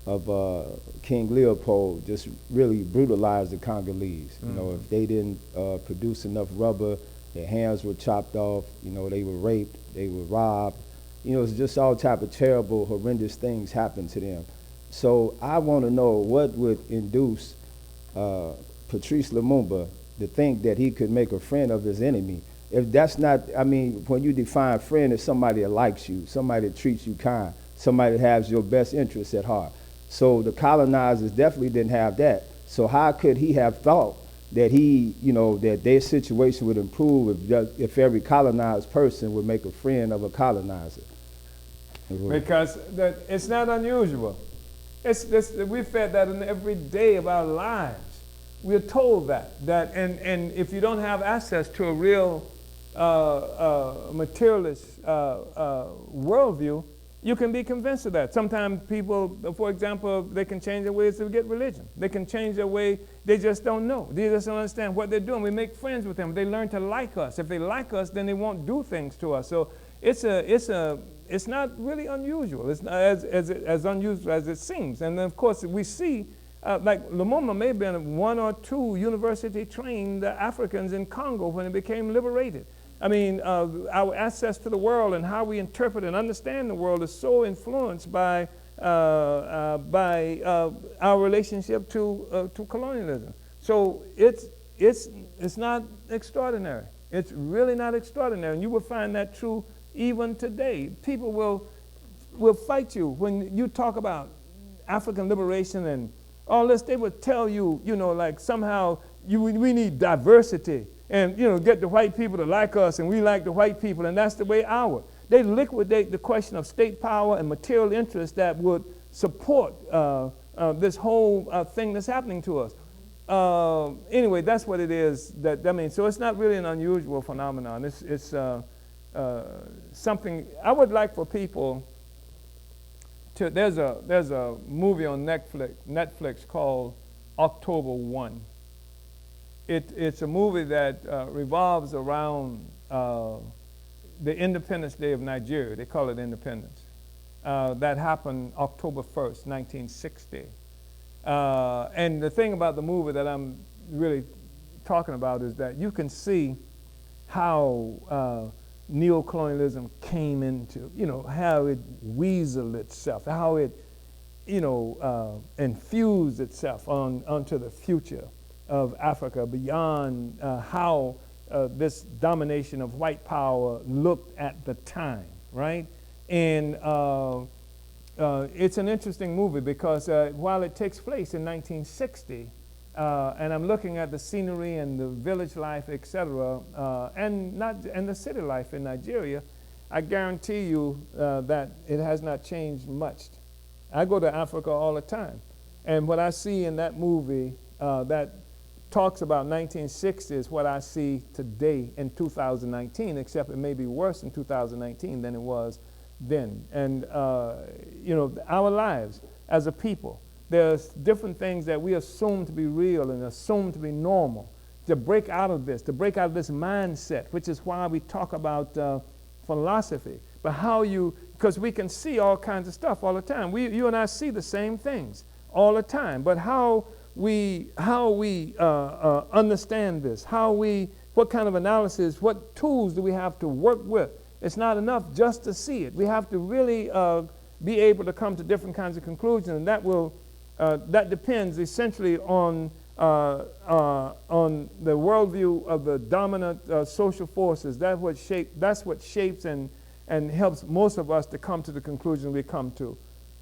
of King Leopold just really brutalized the Congolese. You know, if they didn't produce enough rubber, their hands were chopped off, you know, they were raped, they were robbed. You know, it's just all type of terrible, horrendous things happened to them. So I want to know what would induce Patrice Lumumba to think that he could make a friend of his enemy. If that's not, I mean, when you define friend as somebody that likes you, somebody that treats you kind, somebody that has your best interests at heart. So the colonizers definitely didn't have that. So how could he have thought that he, you know, that their situation would improve if every colonized person would make a friend of a colonizer? Because it's not unusual. We fed that in every day of our lives. We're told that and if you don't have access to a real materialist worldview, you can be convinced of that. Sometimes people, for example, they can change their ways to get religion. They can change their way. They just don't know. They just don't understand what they're doing. We make friends with them. They learn to like us. If they like us, then they won't do things to us. So it's not really unusual. It's not as unusual as it seems. And then, of course, we see, like Lumumba may have been one or two university-trained Africans in Congo when it became liberated. I mean, our access to the world and how we interpret and understand the world is so influenced by our relationship to colonialism. So it's not extraordinary. It's really not extraordinary, and you will find that true even today. People will fight you when you talk about African liberation and all this. They will tell you, you know, like somehow we need diversity. And, you know, get the white people to like us, and we like the white people, and that's the way they liquidate the question of state power and material interests that would support this whole thing that's happening to us. Anyway, that's what it is. I mean, so it's not really an unusual phenomenon. It's something I would like for people to. There's a movie on Netflix called October 1. It's a movie that revolves around the Independence Day of Nigeria. They call it Independence. That happened October 1st, 1960. And the thing about the movie that I'm really talking about is that you can see how neocolonialism came into, you know, how it weaseled itself, how it, you know, infused itself onto the future of Africa beyond how this domination of white power looked at the time, right? And it's an interesting movie because while it takes place in 1960, and I'm looking at the scenery and the village life, etc., and the city life in Nigeria, I guarantee you that it has not changed much I go to Africa all the time. And what I see in that movie that talks about 1960 is what I see today in 2019, except it may be worse in 2019 than it was then. And, you know, our lives as a people, there's different things that we assume to be real and assume to be normal. To break out of this mindset, which is why we talk about philosophy. But how you, because we can see all kinds of stuff all the time. You and I see the same things all the time. But how we understand this, what kind of analysis, what tools do we have to work with? It's not enough just to see it. We have to really be able to come to different kinds of conclusions, and that depends essentially on the worldview of the dominant social forces. That's what shapes and helps most of us to come to the conclusion we come to.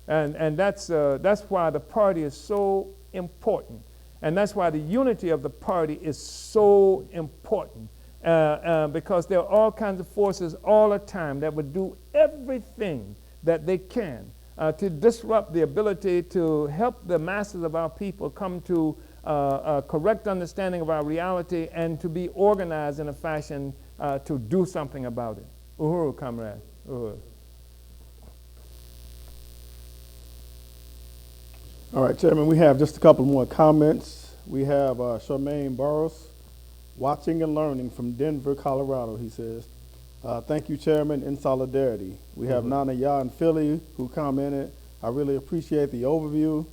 And that's why the party is so important. And that's why the unity of the party is so important. Because there are all kinds of forces all the time that would do everything that they can to disrupt the ability to help the masses of our people come to a correct understanding of our reality and to be organized in a fashion to do something about it. Uhuru, comrade. Uhuru. All right, Chairman, we have just a couple more comments. We have Charmaine Barros, watching and learning from Denver, Colorado, he says. Thank you, Chairman, in solidarity. We have Nana Ya in Philly who commented, I really appreciate the overview.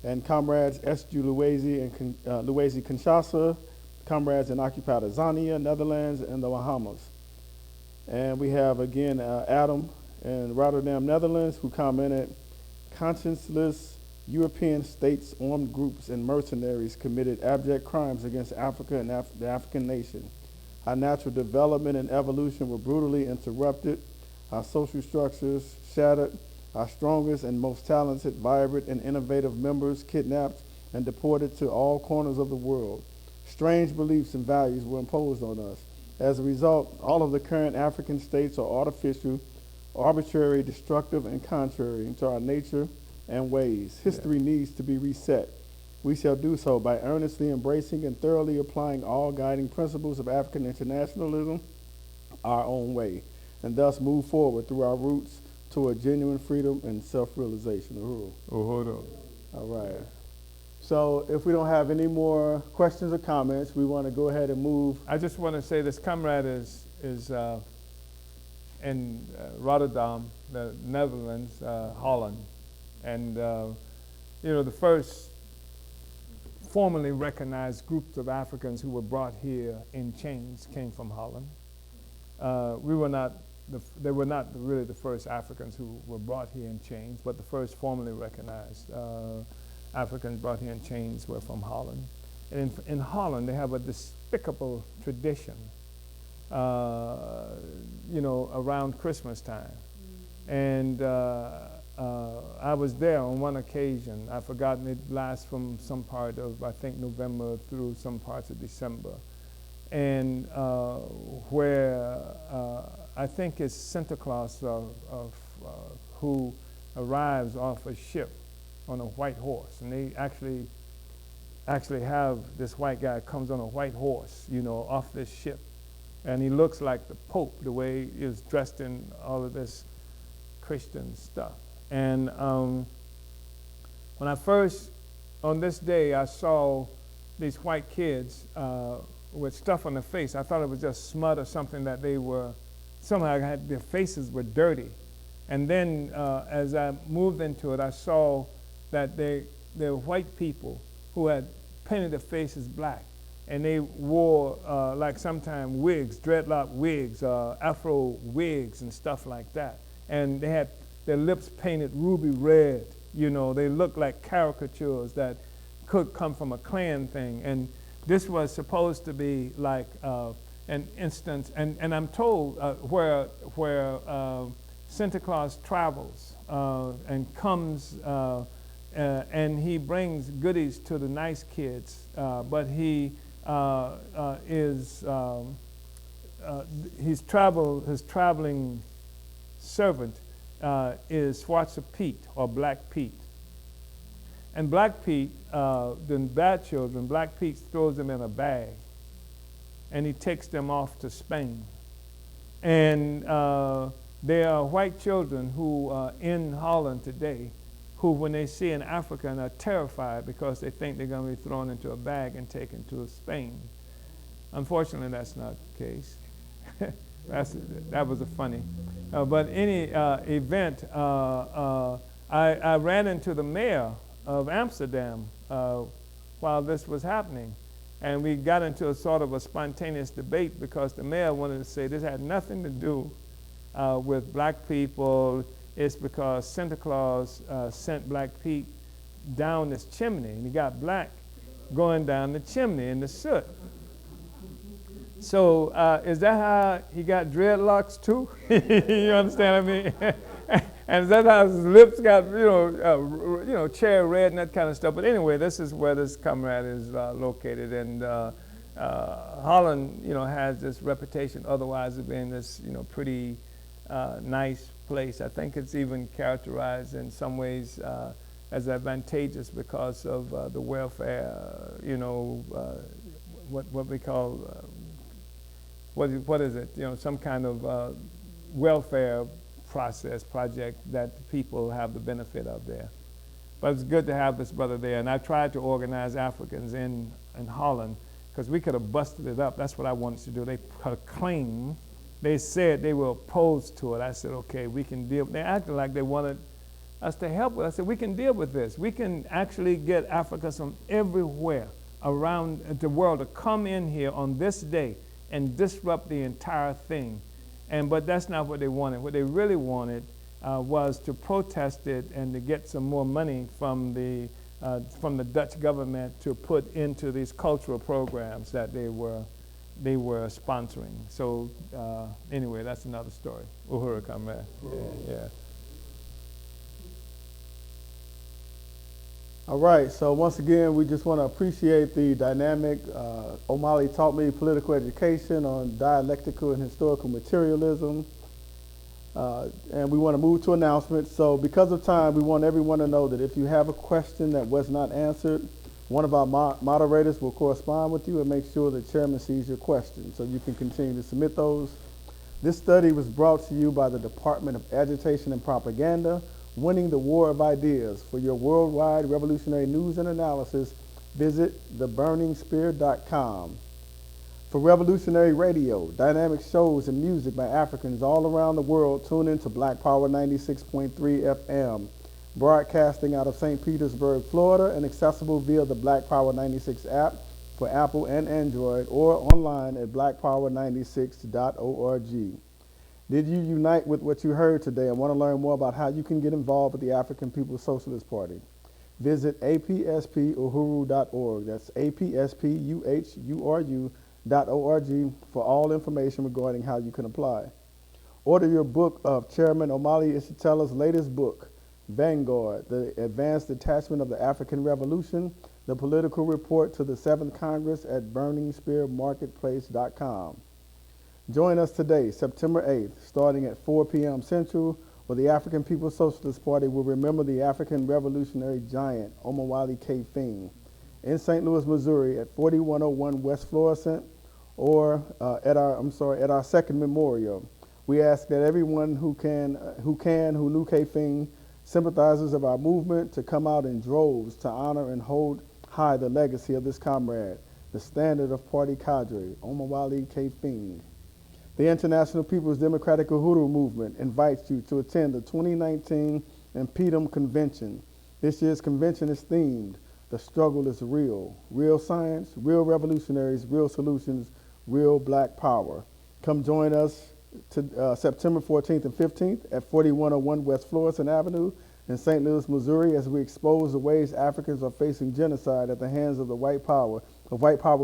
And comrades S.G. Luwezi and Luwezi Kinshasa, comrades in occupied Azania, Netherlands, and the Bahamas. And we have, again, Adam in Rotterdam, Netherlands, who commented, conscienceless European states, armed groups, and mercenaries committed abject crimes against Africa and the African nation. Our natural development and evolution were brutally interrupted, our social structures shattered, our strongest and most talented, vibrant, and innovative members kidnapped and deported to all corners of the world. Strange beliefs and values were imposed on us. As a result, all of the current African states are artificial, arbitrary, destructive, and contrary to our nature and ways. History needs to be reset. We shall do so by earnestly embracing and thoroughly applying all guiding principles of African internationalism our own way, and thus move forward through our roots toward genuine freedom and self-realization. Uhuru. Uhuru. All right. So if we don't have any more questions or comments, we want to go ahead and move. I just want to say this comrade is in Rotterdam, the Netherlands, Holland. And, you know, the first formally recognized groups of Africans who were brought here in chains came from Holland. They were not really the first Africans who were brought here in chains, but the first formally recognized Africans brought here in chains were from Holland. And in Holland, they have a despicable tradition, you know, around Christmas time. And I was there on one occasion. I've forgotten, it lasts from some part of, I think, November through some parts of December. And where I think it's Santa Claus who arrives off a ship on a white horse. And they actually have this white guy comes on a white horse, you know, off this ship. And he looks like the Pope, the way he is dressed in all of this Christian stuff. And when I first, on this day, I saw these white kids with stuff on their face, I thought it was just smut or something that they were, somehow their faces were dirty. And then as I moved into it, I saw that they were white people who had painted their faces black. And they wore, like sometimes wigs, dreadlock wigs, afro wigs and stuff like that. And they had their lips painted ruby red. You know, they looked like caricatures that could come from a Klan thing. And this was supposed to be like an instance, and I'm told where Santa Claus travels and comes and he brings goodies to the nice kids, but he his traveling servant is Schwarzer peat or black peat. And black peat, the bad children, black peat throws them in a bag and he takes them off to Spain. And there are white children who are in Holland today who, when they see an African, are terrified because they think they're going to be thrown into a bag and taken to Spain. Unfortunately, that's not the case. That was a funny. But any event, I ran into the mayor of Amsterdam while this was happening. And we got into a sort of a spontaneous debate because the mayor wanted to say this had nothing to do with black people. It's because Santa Claus sent black Pete down this chimney, and he got black going down the chimney in the soot. So is that how he got dreadlocks too? You understand what I mean? And is that how his lips got, cherry red and that kind of stuff? But anyway, this is where this comrade is located, and Holland, has this reputation otherwise of being this, pretty nice place. I think it's even characterized in some ways as advantageous because of the welfare, what we call, what is it? Some kind of welfare project that people have the benefit of there. But it's good to have this brother there. And I tried to organize Africans in Holland because we could have busted it up. That's what I wanted to do. They claimed, they said they were opposed to it. I said, okay, we can deal. They acted like they wanted us to help with it. I said, we can deal with this. We can actually get Africans from everywhere around the world to come in here on this day and disrupt the entire thing. But that's not what they wanted. What they really wanted was to protest it and to get some more money from the Dutch government to put into these cultural programs that they were sponsoring. So anyway, that's another story. Uhuru Comrades. Yeah. All right, so once again, we just want to appreciate the dynamic. Omali taught me political education on dialectical and historical materialism. And we want to move to announcements. So because of time, we want everyone to know that if you have a question that was not answered, one of our moderators will correspond with you and make sure the chairman sees your question so you can continue to submit those. This study was brought to you by the Department of Agitation and Propaganda. Winning the War of Ideas. For your worldwide revolutionary news and analysis, visit theburningspear.com. For revolutionary radio, dynamic shows and music by Africans all around the world, tune in to Black Power 96.3 FM, broadcasting out of St. Petersburg, Florida, and accessible via the Black Power 96 app for Apple and Android, or online at blackpower96.org. Did you unite with what you heard today and want to learn more about how you can get involved with the African People's Socialist Party? Visit apspuhuru.org. That's apspuhuru.org for all information regarding how you can apply. Order your book of Chairman Omali Yeshitela's latest book, Vanguard, The Advanced Detachment of the African Revolution, the Political Report to the 7th Congress at burningspearmarketplace.com. Join us today, September 8th, starting at 4 p.m. Central, where the African People's Socialist Party will remember the African revolutionary giant, Omali Yeshitela, in St. Louis, Missouri, at 4101 West Florissant, or at our second memorial. We ask that everyone who knew Yeshitela, sympathizers of our movement, to come out in droves to honor and hold high the legacy of this comrade, the standard of party cadre, Omali Yeshitela. The International People's Democratic Uhuru Movement invites you to attend the 2019 Imperialism Convention. This year's convention is themed, The Struggle is Real. Real science, real revolutionaries, real solutions, real black power. Come join us to September 14th and 15th at 4101 West Florissant Avenue in St. Louis, Missouri, as we expose the ways Africans are facing genocide at the hands of white power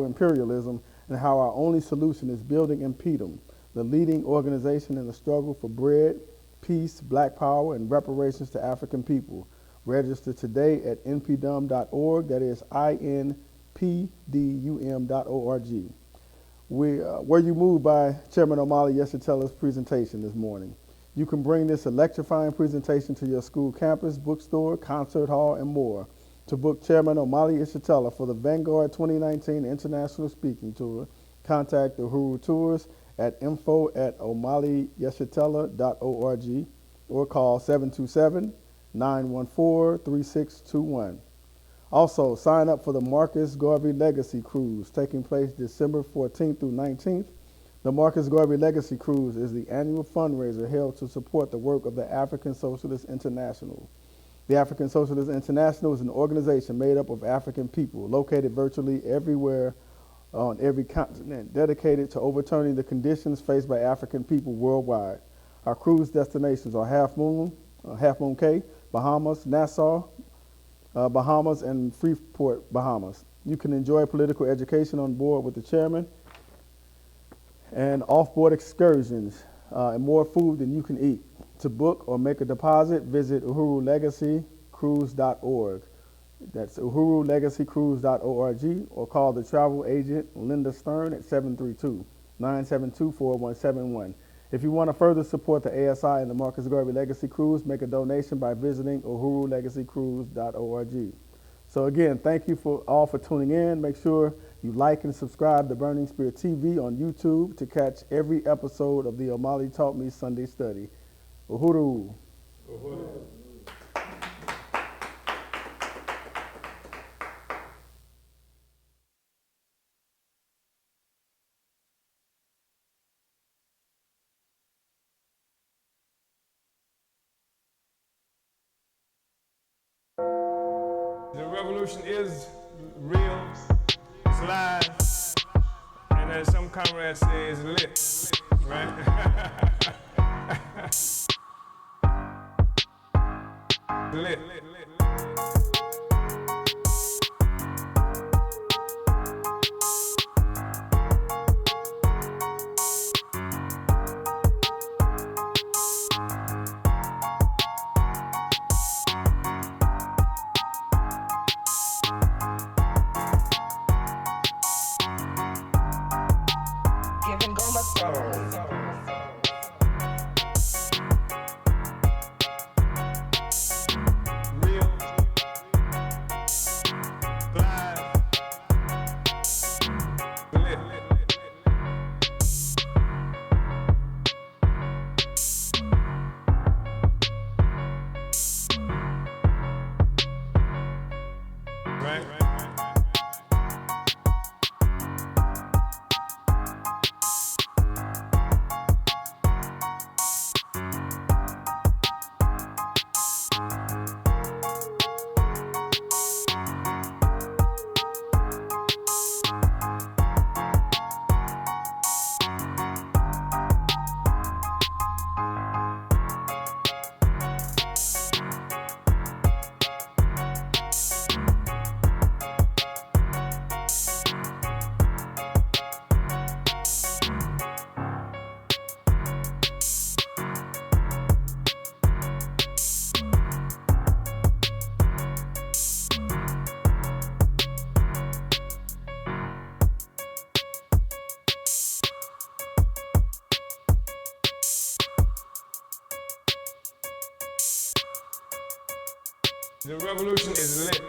imperialism, and how our only solution is building Imperialism, the leading organization in the struggle for bread, peace, black power, and reparations to African people. Register today at npdum.org, that is INPDUM.org. Were you moved by Chairman Omali Yeshitela's presentation this morning? You can bring this electrifying presentation to your school campus, bookstore, concert hall, and more. To book Chairman Omali Yeshitela for the Vanguard 2019 International Speaking Tour, contact Uhuru Tours at info@omaliyeshitela.org or call 727-914-3621. Also, sign up for the Marcus Garvey Legacy Cruise taking place December 14th through 19th. The Marcus Garvey Legacy Cruise is the annual fundraiser held to support the work of the African Socialist International. The African Socialist International is an organization made up of African people located virtually everywhere on every continent, dedicated to overturning the conditions faced by African people worldwide. Our cruise destinations are Half Moon Cay, Bahamas, Nassau, Bahamas, and Freeport, Bahamas. You can enjoy political education on board with the chairman and off-board excursions and more food than you can eat. To book or make a deposit, visit uhurulegacycruise.org. That's uhurulegacycruise.org, or call the travel agent Linda Stern at 732-972-4171. If you want to further support the ASI and the Marcus Garvey Legacy Cruise, make a donation by visiting uhurulegacycruise.org. So again, thank you all for tuning in. Make sure you like and subscribe to Burning Spirit TV on YouTube to catch every episode of the Omali Taught Me Sunday Study. Uhuru. Uhuru. The revolution is real, it's live, and as some comrades say, it's lit, right? Lit. Giving go my soul. Real, live, lit. Right? The revolution is lit.